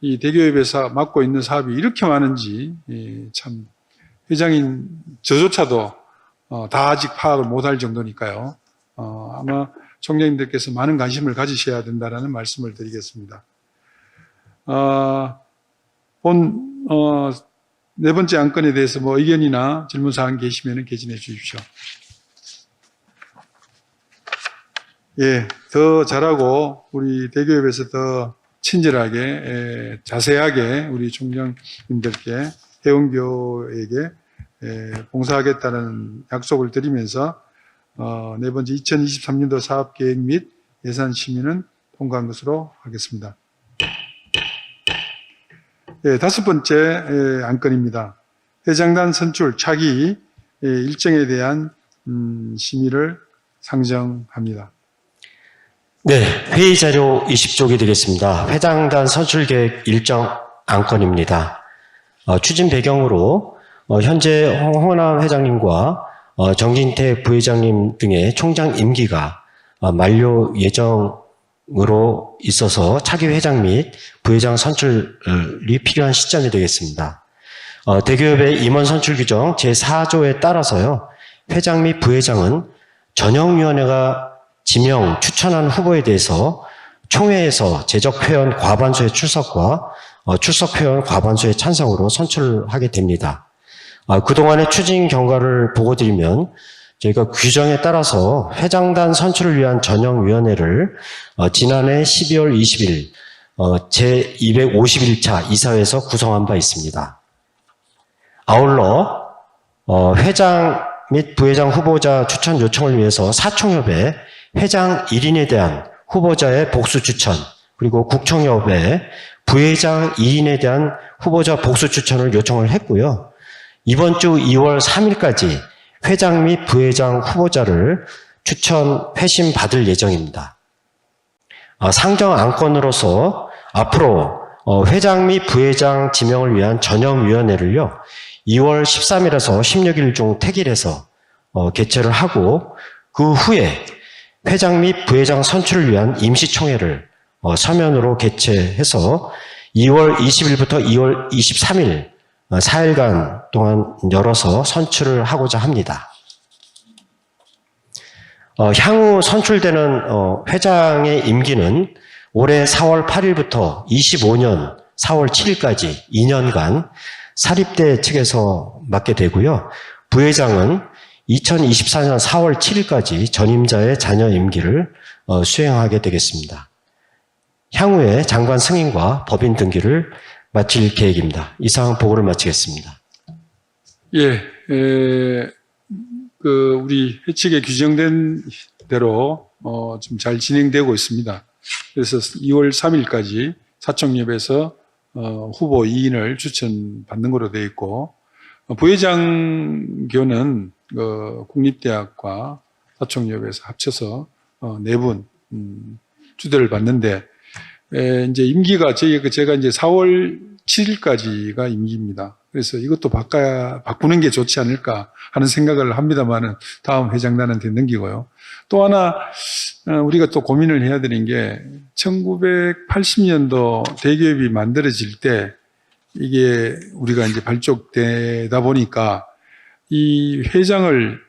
이 대기업에서 맡고 있는 사업이 이렇게 많은지 참 회장인 저조차도 다 아직 파악을 못할 정도니까요. 아마 총장님들께서 많은 관심을 가지셔야 된다는 말씀을 드리겠습니다. 네 번째 안건에 대해서 뭐 의견이나 질문사항 계시면 개진해 주십시오. 예, 더 잘하고 우리 대기업에서 더 친절하게 자세하게 우리 총장님들께 해운교에게 봉사하겠다는 약속을 드리면서 네 번째 2023년도 사업계획 및 예산 심의는 통과한 것으로 하겠습니다. 예, 다섯 번째 안건입니다. 회장단 선출 차기 일정에 대한 심의를 상정합니다. 네, 회의 자료 20쪽이 되겠습니다. 회장단 선출 계획 일정 안건입니다. 추진 배경으로 현재 홍원남 회장님과 정진태 부회장님 등의 총장 임기가 만료 예정으로 있어서 차기 회장 및 부회장 선출이 필요한 시점이 되겠습니다. 대기업의 임원 선출 규정 제4조에 따라서요, 회장 및 부회장은 전형위원회가 지명, 추천한 후보에 대해서 총회에서 재적 회원 과반수의 출석과 출석 회원 과반수의 찬성으로 선출하게 됩니다. 그동안의 추진 경과를 보고 드리면 저희가 규정에 따라서 회장단 선출을 위한 전형위원회를 지난해 12월 20일 제251차 이사회에서 구성한 바 있습니다. 아울러 회장 및 부회장 후보자 추천 요청을 위해서 사총협에 회장 1인에 대한 후보자의 복수 추천, 그리고 국청협에 부회장 2인에 대한 후보자 복수 추천을 요청을 했고요. 이번 주 2월 3일까지 회장 및 부회장 후보자를 추천 회신 받을 예정입니다. 상정 안건으로서 앞으로 회장 및 부회장 지명을 위한 전형위원회를요, 2월 13일에서 16일 중 택일해서 개최를 하고, 그 후에 회장 및 부회장 선출을 위한 임시총회를 서면으로 개최해서 2월 20일부터 2월 23일 4일간 동안 열어서 선출을 하고자 합니다. 향후 선출되는 회장의 임기는 올해 4월 8일부터 25년 4월 7일까지 2년간 사립대 측에서 맡게 되고요. 부회장은 2024년 4월 7일까지 전임자의 자녀 임기를 수행하게 되겠습니다. 향후에 장관 승인과 법인 등기를 마칠 계획입니다. 이상 보고를 마치겠습니다. 예, 우리 회칙에 규정된 대로 지금 잘 진행되고 있습니다. 그래서 2월 3일까지 사총협에서 후보 2인을 추천받는 것으로 되어 있고, 부회장교는 국립대학과 사총협에서 합쳐서 4분 주대를 받는데, 이제 임기가 제가 이제 4월 7일까지가 임기입니다. 그래서 이것도 바꾸는 게 좋지 않을까 하는 생각을 합니다만은 다음 회장단한테 넘기고요. 또 하나, 우리가 또 고민을 해야 되는 게 1980년도 대기업이 만들어질 때 이게 우리가 이제 발족되다 보니까 이 회장을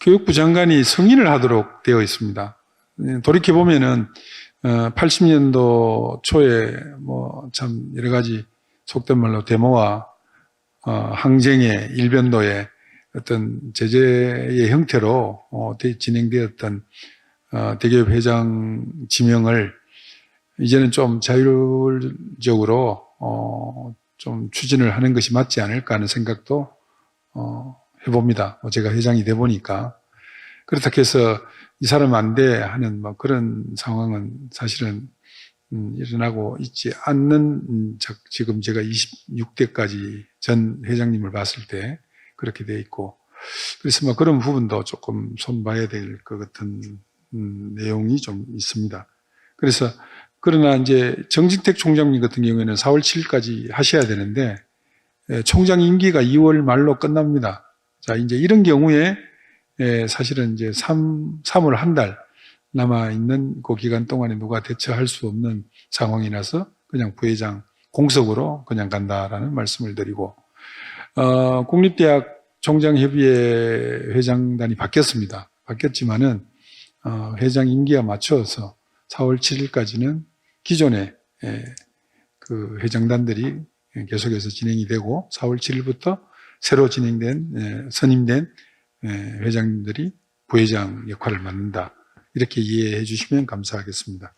교육부 장관이 승인을 하도록 되어 있습니다. 돌이켜보면은 80년도 초에 뭐 참 여러 가지 속된 말로 데모와 항쟁의 일변도의 어떤 제재의 형태로 진행되었던 대기업 회장 지명을 이제는 좀 자율적으로 좀 추진을 하는 것이 맞지 않을까 하는 생각도 해봅니다. 제가 회장이 돼 보니까. 그렇다고 해서 이 사람 안 돼 하는 뭐 그런 상황은 사실은 일어나고 있지 않는 지금 제가 26대까지 전 회장님을 봤을 때 그렇게 돼 있고, 그래서 뭐 그런 부분도 조금 손봐야 될 것 같은 내용이 좀 있습니다. 그래서 그러나 이제 정진택 총장님 같은 경우에는 4월 7일까지 하셔야 되는데 총장 임기가 2월 말로 끝납니다. 자, 이제 이런 경우에 사실은 이제 3월 한 달 남아있는 그 기간 동안에 누가 대처할 수 없는 상황이라서 그냥 부회장 공석으로 그냥 간다라는 말씀을 드리고, 국립대학 총장협의회 회장단이 바뀌었습니다. 바뀌었지만은, 회장 임기에 맞춰서 4월 7일까지는 기존의 그 회장단들이 계속해서 진행이 되고 4월 7일부터 새로 선임된 회장님들이 부회장 역할을 맡는다. 이렇게 이해해 주시면 감사하겠습니다.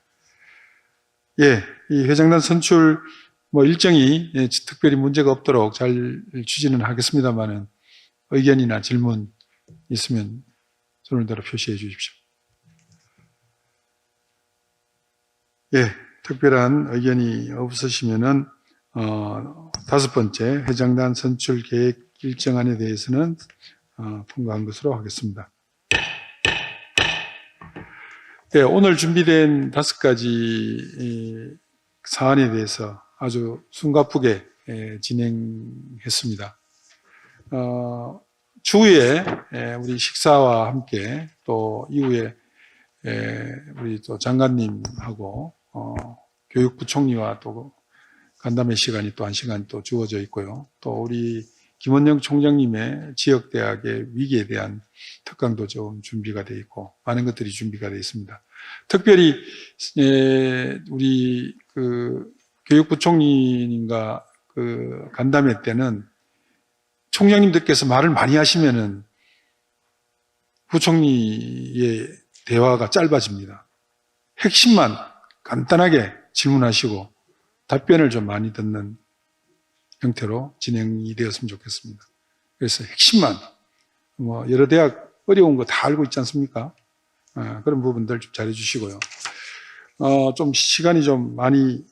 예, 이 회장단 선출 뭐 일정이 특별히 문제가 없도록 잘 추진은 하겠습니다만은 의견이나 질문 있으면 손을 들어 표시해 주십시오. 예, 특별한 의견이 없으시면은 5번째 회장단 선출 계획 일정안에 대해서는 통과한 것으로 하겠습니다. 네, 오늘 준비된 5가지 사안에 대해서 아주 숨가쁘게 진행했습니다. 추후에 우리 식사와 함께 또 이후에 우리 또 장관님하고 교육부 총리와 또 간담회 시간이 또 1시간 또 주어져 있고요. 또 우리 김원영 총장님의 지역대학의 위기에 대한 특강도 좀 준비가 되어 있고 많은 것들이 준비가 되어 있습니다. 특별히 우리 그 교육부 총리님과 그 간담회 때는 총장님들께서 말을 많이 하시면은 부총리의 대화가 짧아집니다. 핵심만 간단하게 질문하시고 답변을 좀 많이 듣는 형태로 진행이 되었으면 좋겠습니다. 그래서 핵심만, 뭐 여러 대학 어려운 거 다 알고 있지 않습니까? 그런 부분들 좀 잘해 주시고요. 좀 시간이 좀 많이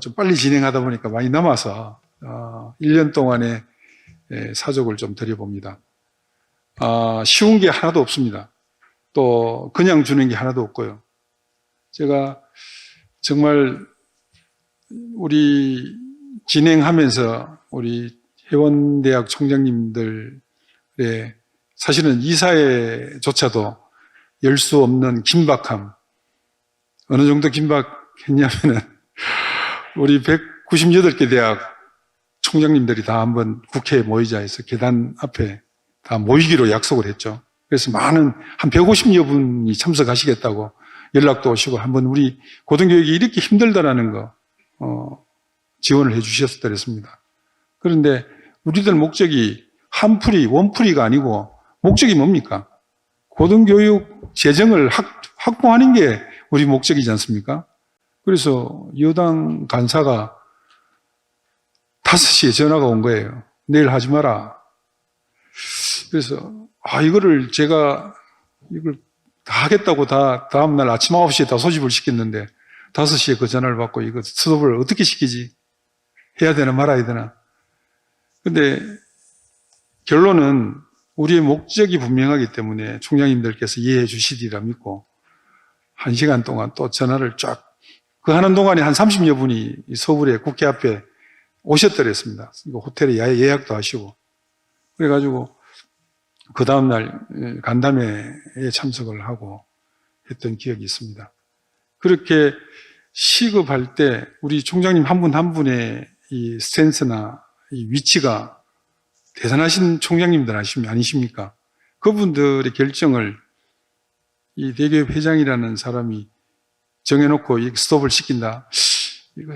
좀 빨리 진행하다 보니까 많이 남아서 1년 동안의 사족을 좀 드려봅니다. 쉬운 게 하나도 없습니다. 또 그냥 주는 게 하나도 없고요. 제가 정말 우리 진행하면서 우리 회원대학 총장님들의 사실은 이사회조차도 열 수 없는 긴박함, 어느 정도 긴박했냐면은 우리 198개 대학 총장님들이 다 한번 국회에 모이자 해서 계단 앞에 다 모이기로 약속을 했죠. 그래서 한 150여 분이 참석하시겠다고 연락도 오시고 한번 우리 고등교육이 이렇게 힘들다라는 거 지원을 해 주셨더랬습니다. 그런데 우리들 목적이 한풀이 원풀이가 아니고 목적이 뭡니까? 고등교육 재정을 확보하는 게 우리 목적이지 않습니까? 그래서 여당 간사가 5시에 전화가 온 거예요. 내일 하지 마라. 그래서 이거를 제가 이걸 다 하겠다고 다음날 아침 9시에 다 소집을 시켰는데 5시에 그 전화를 받고 이거 스톱을 어떻게 시키지? 해야 되나 말아야 되나? 근데 결론은 우리의 목적이 분명하기 때문에 총장님들께서 이해해 주시리라 믿고 1시간 동안 또 전화를 쫙, 그 하는 동안에 한 30여 분이 이 서울에 국회 앞에 오셨더랬습니다. 호텔에 예약도 하시고. 그래가지고 그 다음날 간담회에 참석을 하고 했던 기억이 있습니다. 그렇게 시급할 때 우리 총장님 한 분 한 분의 이 스탠스나 이 위치가 대단하신 총장님들 아니십니까? 그분들의 결정을 이 대교협 회장이라는 사람이 정해놓고 이 스톱을 시킨다. 이거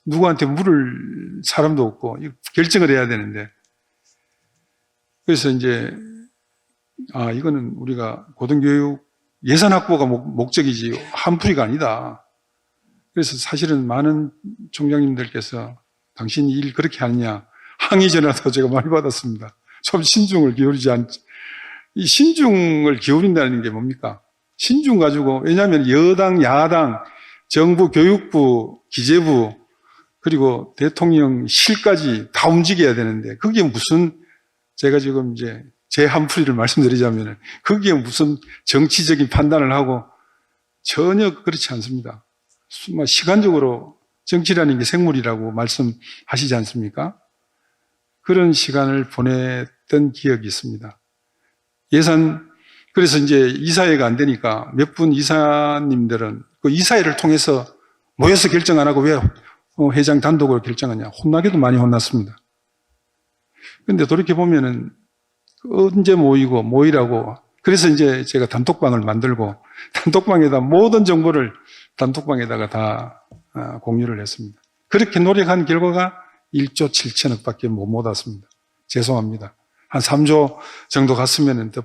누구한테 물을 사람도 없고 결정을 해야 되는데, 그래서 이제 이거는 우리가 고등교육 예산 확보가 목적이지 한풀이가 아니다. 그래서 사실은 많은 총장님들께서 당신이 일 그렇게 하느냐 항의 전화도 제가 많이 받았습니다. 좀 신중을 기울이지 이 신중을 기울인다는 게 뭡니까? 신중 가지고, 왜냐하면 여당, 야당, 정부, 교육부, 기재부, 그리고 대통령실까지 다 움직여야 되는데, 그게 무슨, 제가 지금 이제 제 한풀이를 말씀드리자면, 그게 무슨 정치적인 판단을 하고, 전혀 그렇지 않습니다. 시간적으로 정치라는 게 생물이라고 말씀하시지 않습니까? 그런 시간을 보냈던 기억이 있습니다. 그래서 이제 이사회가 안 되니까 몇 분 이사님들은 그 이사회를 통해서 모여서 결정 안 하고 왜 회장 단독으로 결정하냐. 혼나기도 많이 혼났습니다. 그런데 돌이켜보면은 언제 모이라고. 그래서 이제 제가 단톡방을 만들고 단톡방에다 모든 정보를 단톡방에다가 다 공유를 했습니다. 그렇게 노력한 결과가 1조 7천억 밖에 못 모았습니다. 죄송합니다. 한 3조 정도 갔으면 더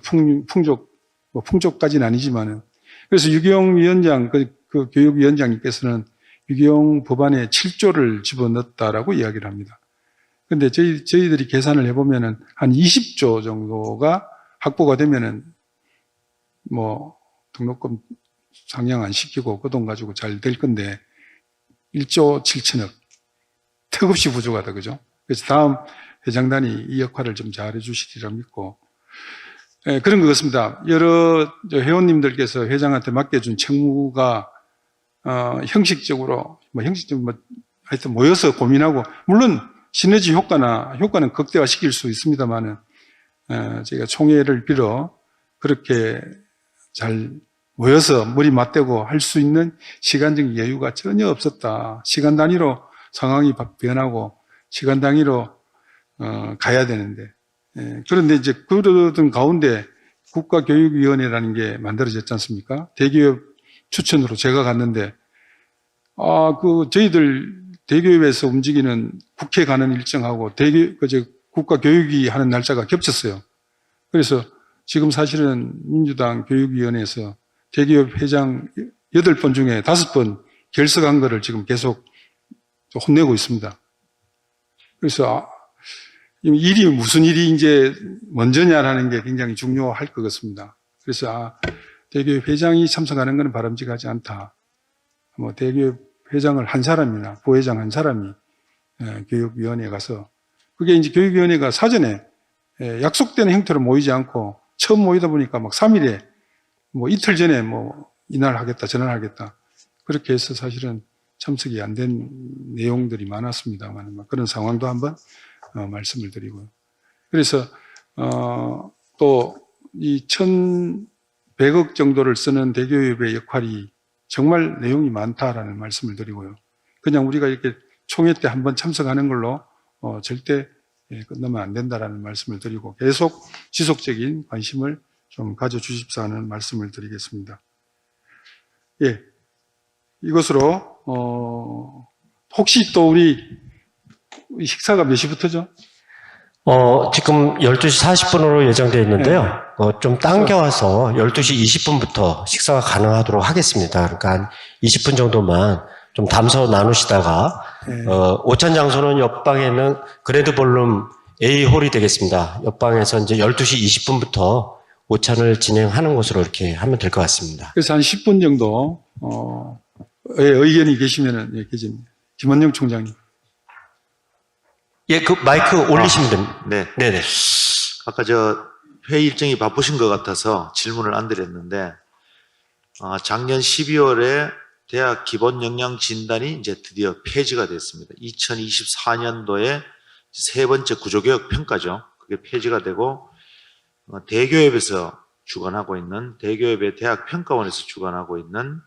풍족까지는 아니지만은. 그래서 유경 위원장, 그 교육위원장님께서는 유경 법안에 7조를 집어넣었다라고 이야기를 합니다. 근데 저희들이 계산을 해보면은 한 20조 정도가 확보가 되면은 등록금 상향 안 시키고 그 돈 가지고 잘 될 건데 1조 7천억. 턱없이 부족하다, 그죠? 그래서 다음 회장단이 이 역할을 좀 잘해 주시리라 믿고, 그런 것 같습니다. 여러 회원님들께서 회장한테 맡겨준 책무가, 형식적으로 하여튼 모여서 고민하고, 물론 시너지 효과는 극대화시킬 수 있습니다만은, 저희가 총회를 빌어 그렇게 잘 모여서 머리 맞대고 할 수 있는 시간적 여유가 전혀 없었다. 시간 단위로 상황이 변하고 시간 단위로 가야 되는데, 그런데 이제 그러던 가운데 국가교육위원회라는 게 만들어졌지 않습니까? 대기업 추천으로 제가 갔는데, 저희들 대기업에서 움직이는 국회 가는 일정하고 국가교육위 하는 날짜가 겹쳤어요. 그래서 지금 사실은 민주당 교육위원회에서 대기업 회장 8번 중에 5번 결석한 거를 지금 계속 혼내고 있습니다. 그래서 일이 무슨 일이 이제 먼저냐라는 게 굉장히 중요할 것 같습니다. 그래서 대기업 회장이 참석하는 것은 바람직하지 않다. 대기업 회장을 한 사람이나 부회장 한 사람이 교육위원회에 가서, 그게 이제 교육위원회가 사전에 약속되는 형태로 모이지 않고 처음 모이다 보니까 막 3일에 이틀 전에 이날 하겠다 저날 하겠다 그렇게 해서 사실은 참석이 안 된 내용들이 많았습니다만, 그런 상황도 한번 말씀을 드리고요. 그래서 또 이 1,100억 정도를 쓰는 대교협의 역할이 정말 내용이 많다라는 말씀을 드리고요. 그냥 우리가 이렇게 총회 때 한번 참석하는 걸로 절대 끝나면 안 된다라는 말씀을 드리고, 계속 지속적인 관심을 좀 가져주십사 하는 말씀을 드리겠습니다. 이것으로 혹시 또 우리 식사가 몇 시부터죠? 지금 12시 40분으로 예정되어 있는데요. 좀 당겨와서 12시 20분부터 식사가 가능하도록 하겠습니다. 그러니까 한 20분 정도만 좀 담소 나누시다가, 오찬 장소는 옆방에는 그랜드 볼룸 A홀이 되겠습니다. 옆방에서 이제 12시 20분부터 오찬을 진행하는 것으로 이렇게 하면 될 것 같습니다. 그래서 한 10분 정도, 의견이 계시면은, 김원영 총장님. 그 마이크 올리시면 됩니다. 네. 네네. 아까 회의 일정이 바쁘신 것 같아서 질문을 안 드렸는데, 작년 12월에 대학 기본 역량 진단이 이제 드디어 폐지가 됐습니다. 2024년도에 세 번째 구조개혁 평가죠. 그게 폐지가 되고 대교협에서 주관하고 있는 대교협의 대학 평가원에서 주관하고 있는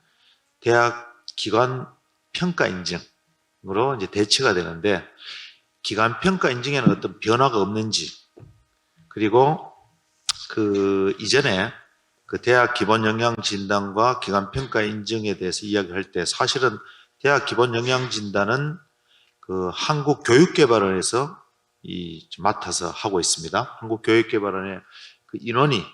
대학 기관 평가 인증으로 이제 대체가 되는데 기관 평가 인증에는 어떤 변화가 없는지 그리고 그 이전에 그 대학 기본 역량 진단과 기관 평가 인증에 대해서 이야기할 때 사실은 대학 기본 역량 진단은 그 한국교육개발원에서 맡아서 하고 있습니다. 한국교육개발원의 그 인원이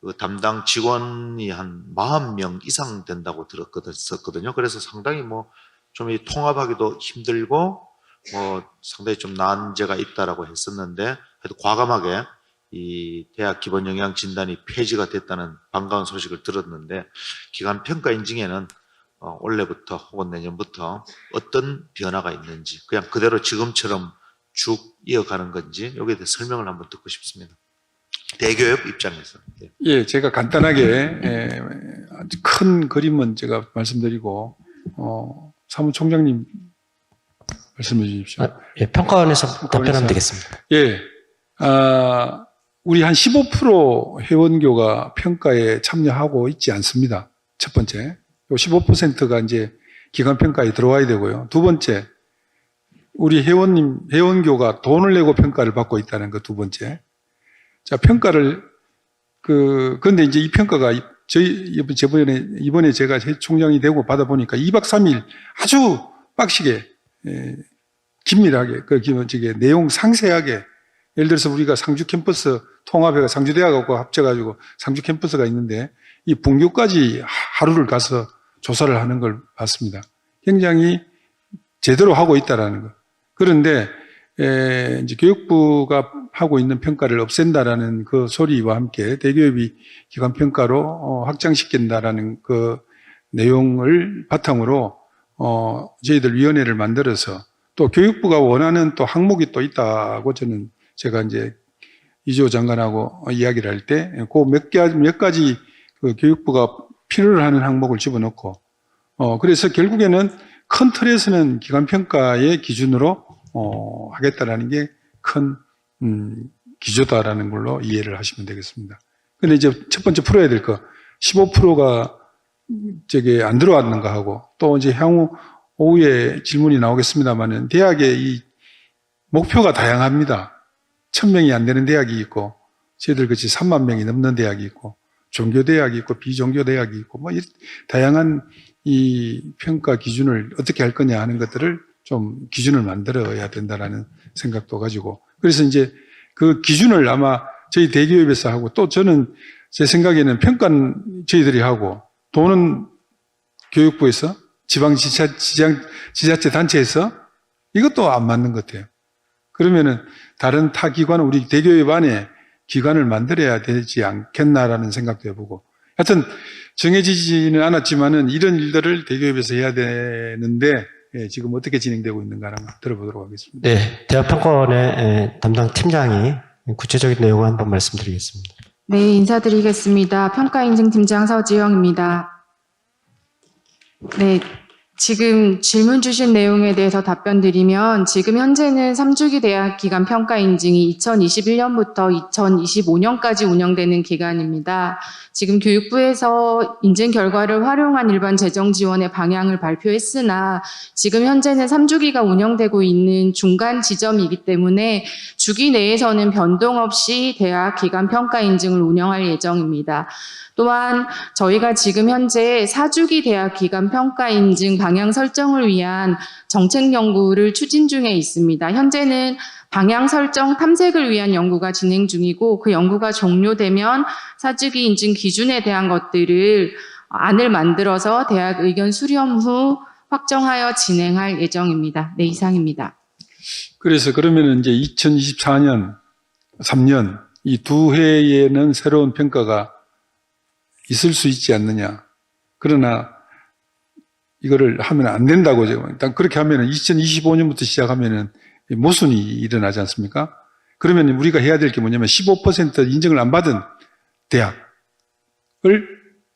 그 담당 직원이 한 40명 이상 된다고 들었거든요. 그래서 상당히 뭐 좀 통합하기도 힘들고 뭐 상당히 좀 난제가 있다라고 했었는데 하여튼 과감하게 이 대학 기본 역량 진단이 폐지가 됐다는 반가운 소식을 들었는데 기관 평가 인증에는 올해부터 혹은 내년부터 어떤 변화가 있는지 그냥 그대로 지금처럼 쭉 이어가는 건지 여기에 대해 설명을 한번 듣고 싶습니다. 대교협 입장에서. 네. 예, 제가 간단하게 아주 큰 그림은 제가 말씀드리고 사무총장님 말씀해 주십시오. 예, 평가원에서 답변하면 되겠습니다. 예, 우리 한 15% 회원교가 평가에 참여하고 있지 않습니다. 첫 번째, 요 15%가 이제 기관 평가에 들어와야 되고요. 두 번째, 우리 회원교가 돈을 내고 평가를 받고 있다는 거 두 번째. 자, 평가를 근데 이제 이 평가가 이번에 제가 총장이 되고 받아보니까 2박 3일 아주 빡시게, 긴밀하게, 내용 상세하게, 예를 들어서 우리가 상주 캠퍼스 통합해가 상주대학하고 합쳐가지고 상주 캠퍼스가 있는데 이 분교까지 하루를 가서 조사를 하는 걸 봤습니다. 굉장히 제대로 하고 있다라는 거. 그런데 이제 교육부가 하고 있는 평가를 없앤다라는 그 소리와 함께 대교협이 기관 평가로 확장시킨다라는 그 내용을 바탕으로 저희들 위원회를 만들어서 또 교육부가 원하는 또 항목이 또 있다고 제가 이제 이조 장관하고 이야기를 할 때 그 몇 가지 그 교육부가 필요로 하는 항목을 집어넣고 그래서 결국에는 큰 틀에서는 기관 평가의 기준으로 하겠다라는 게 큰 기조다라는 걸로 이해를 하시면 되겠습니다. 근데 이제 첫 번째 풀어야 될 거 15%가 저게 안 들어왔는가 하고 또 이제 향후 오후에 질문이 나오겠습니다만은 대학의 이 목표가 다양합니다. 1000명이 안 되는 대학이 있고 저희들 같이 3만 명이 넘는 대학이 있고 종교대학이 있고 비종교대학이 있고 뭐 다양한 이 평가 기준을 어떻게 할 거냐 하는 것들을 좀 기준을 만들어야 된다라는 생각도 가지고 그래서 이제 그 기준을 아마 저희 대기업에서 하고 또 저는 제 생각에는 평가는 저희들이 하고 돈은 교육부에서 지자체 단체에서 이것도 안 맞는 것 같아요. 그러면은 다른 타 기관, 우리 대교협 안에 기관을 만들어야 되지 않겠나라는 생각도 해보고 하여튼 정해지지는 않았지만은 이런 일들을 대교협에서 해야 되는데 지금 어떻게 진행되고 있는가 한번 들어보도록 하겠습니다. 네, 대학평가원의 담당 팀장이 구체적인 내용을 한번 말씀드리겠습니다. 네, 인사드리겠습니다. 평가인증팀장 서지영입니다. 네, 지금 질문 주신 내용에 대해서 답변 드리면 지금 현재는 3주기 대학 기간 평가 인증이 2021년부터 2025년까지 운영되는 기간입니다. 지금 교육부에서 인증 결과를 활용한 일반 재정 지원의 방향을 발표했으나 지금 현재는 3주기가 운영되고 있는 중간 지점이기 때문에 주기 내에서는 변동 없이 대학 기간 평가 인증을 운영할 예정입니다. 또한 저희가 지금 현재 4주기 대학 기간 평가 인증 방향 설정을 위한 정책 연구를 추진 중에 있습니다. 현재는 방향 설정 탐색을 위한 연구가 진행 중이고 그 연구가 종료되면 4주기 인증 기준에 대한 것들을 안을 만들어서 대학 의견 수렴 후 확정하여 진행할 예정입니다. 네, 이상입니다. 그래서 그러면 이제 2024년, 3년 이 두 해에는 새로운 평가가 있을 수 있지 않느냐. 그러나 이거를 하면 안 된다고 일단 그렇게 하면은 2025년부터 시작하면은 모순이 일어나지 않습니까? 그러면 우리가 해야 될 게 뭐냐면 15% 인정을 안 받은 대학을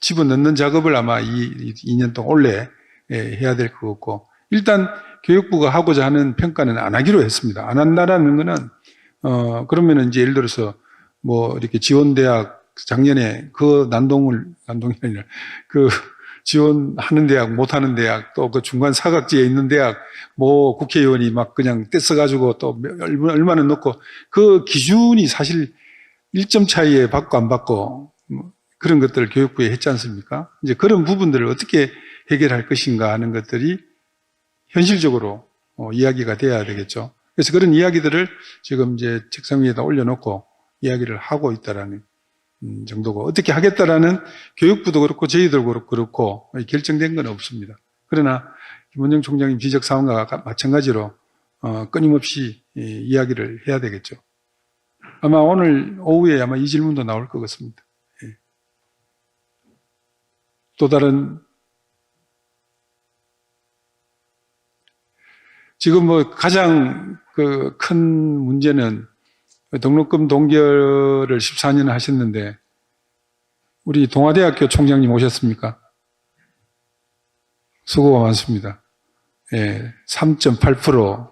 집어넣는 작업을 아마 2년 동안 원래 해야 될 것 같고, 일단 교육부가 하고자 하는 평가는 안 하기로 했습니다. 안 한다라는 거는 그러면은 이제 예를 들어서 뭐 이렇게 지원대학 작년에 그 난동이 아니라 그 지원하는 대학, 못하는 대학, 또 그 중간 사각지에 있는 대학, 뭐 국회의원이 막 그냥 떼써가지고 또 얼마나 넣고, 그 기준이 사실 1점 차이에 받고 안 받고 그런 것들을 교육부에 했지 않습니까? 이제 그런 부분들을 어떻게 해결할 것인가 하는 것들이 현실적으로 이야기가 돼야 되겠죠. 그래서 그런 이야기들을 지금 이제 책상 위에다 올려놓고 이야기를 하고 있다라는 정도고, 어떻게 하겠다라는 교육부도 그렇고 저희들도 그렇고 결정된 건 없습니다. 그러나 김원정 총장님 지적 사항과 마찬가지로 끊임없이 이야기를 해야 되겠죠. 아마 오늘 오후에 아마 이 질문도 나올 것 같습니다. 또 다른, 지금 뭐 가장 그 큰 문제는 등록금 동결을 14년 하셨는데 우리 동아대학교 총장님 오셨습니까? 수고가 많습니다. 3.8%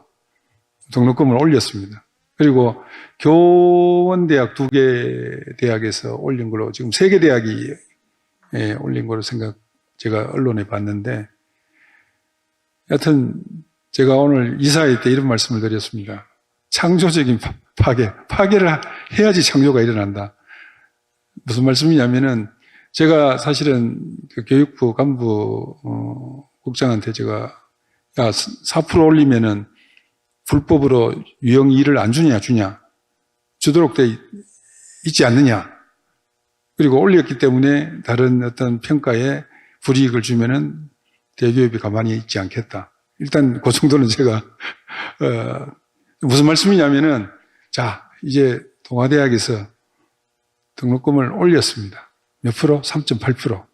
등록금을 올렸습니다. 그리고 교원대학 2개 대학에서 올린 걸로, 지금 3개 대학이 올린 걸로 제가 언론에 봤는데, 여하튼 제가 오늘 이사회 때 이런 말씀을 드렸습니다. 창조적인 파괴를 해야지 창조가 일어난다. 무슨 말씀이냐면은, 제가 사실은 그 교육부 간부 국장한테 제가, 야, 4% 올리면은 불법으로 유형 2를 안 주냐, 주도록 돼 있지 않느냐. 그리고 올렸기 때문에 다른 어떤 평가에 불이익을 주면은 대기업이 가만히 있지 않겠다. 일단 그 정도는 제가 무슨 말씀이냐면은, 자, 이제 동아대학에서 등록금을 올렸습니다. 몇 프로? 3.8%.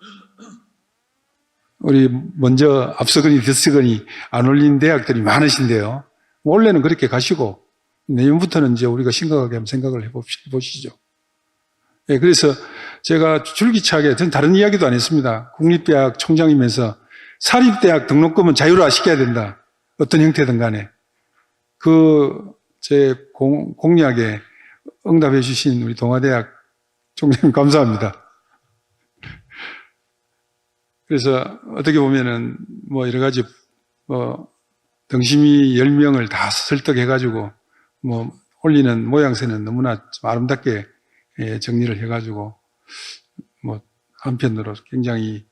우리 먼저 앞서거니 뒤서거니 안 올린 대학들이 많으신데요. 원래는 그렇게 가시고 내년부터는 이제 우리가 심각하게 한번 생각을 해보시죠. 그래서 제가 줄기차게, 전 다른 이야기도 안 했습니다. 국립대학 총장이면서 사립대학 등록금은 자율화 시켜야 된다. 어떤 형태든 간에. 제 공약에 응답해 주신 우리 동아대학 총장님 감사합니다. 그래서 어떻게 보면은 뭐 여러 가지 등심이 10명을 다 설득해가지고 뭐 올리는 모양새는 너무나 좀 아름답게 정리를 해가지고 뭐 한편으로 굉장히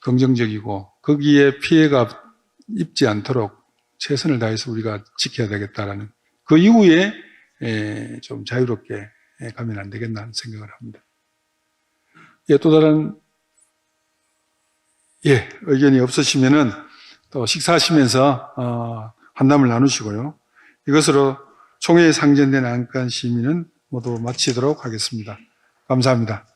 긍정적이고, 거기에 피해가 입지 않도록 최선을 다해서 우리가 지켜야 되겠다라는, 그 이후에 좀 자유롭게 가면 안 되겠나 하는 생각을 합니다. 또 다른 의견이 없으시면은 또 식사하시면서 한담을 나누시고요. 이것으로 총회에 상정된 안건 심의는 모두 마치도록 하겠습니다. 감사합니다.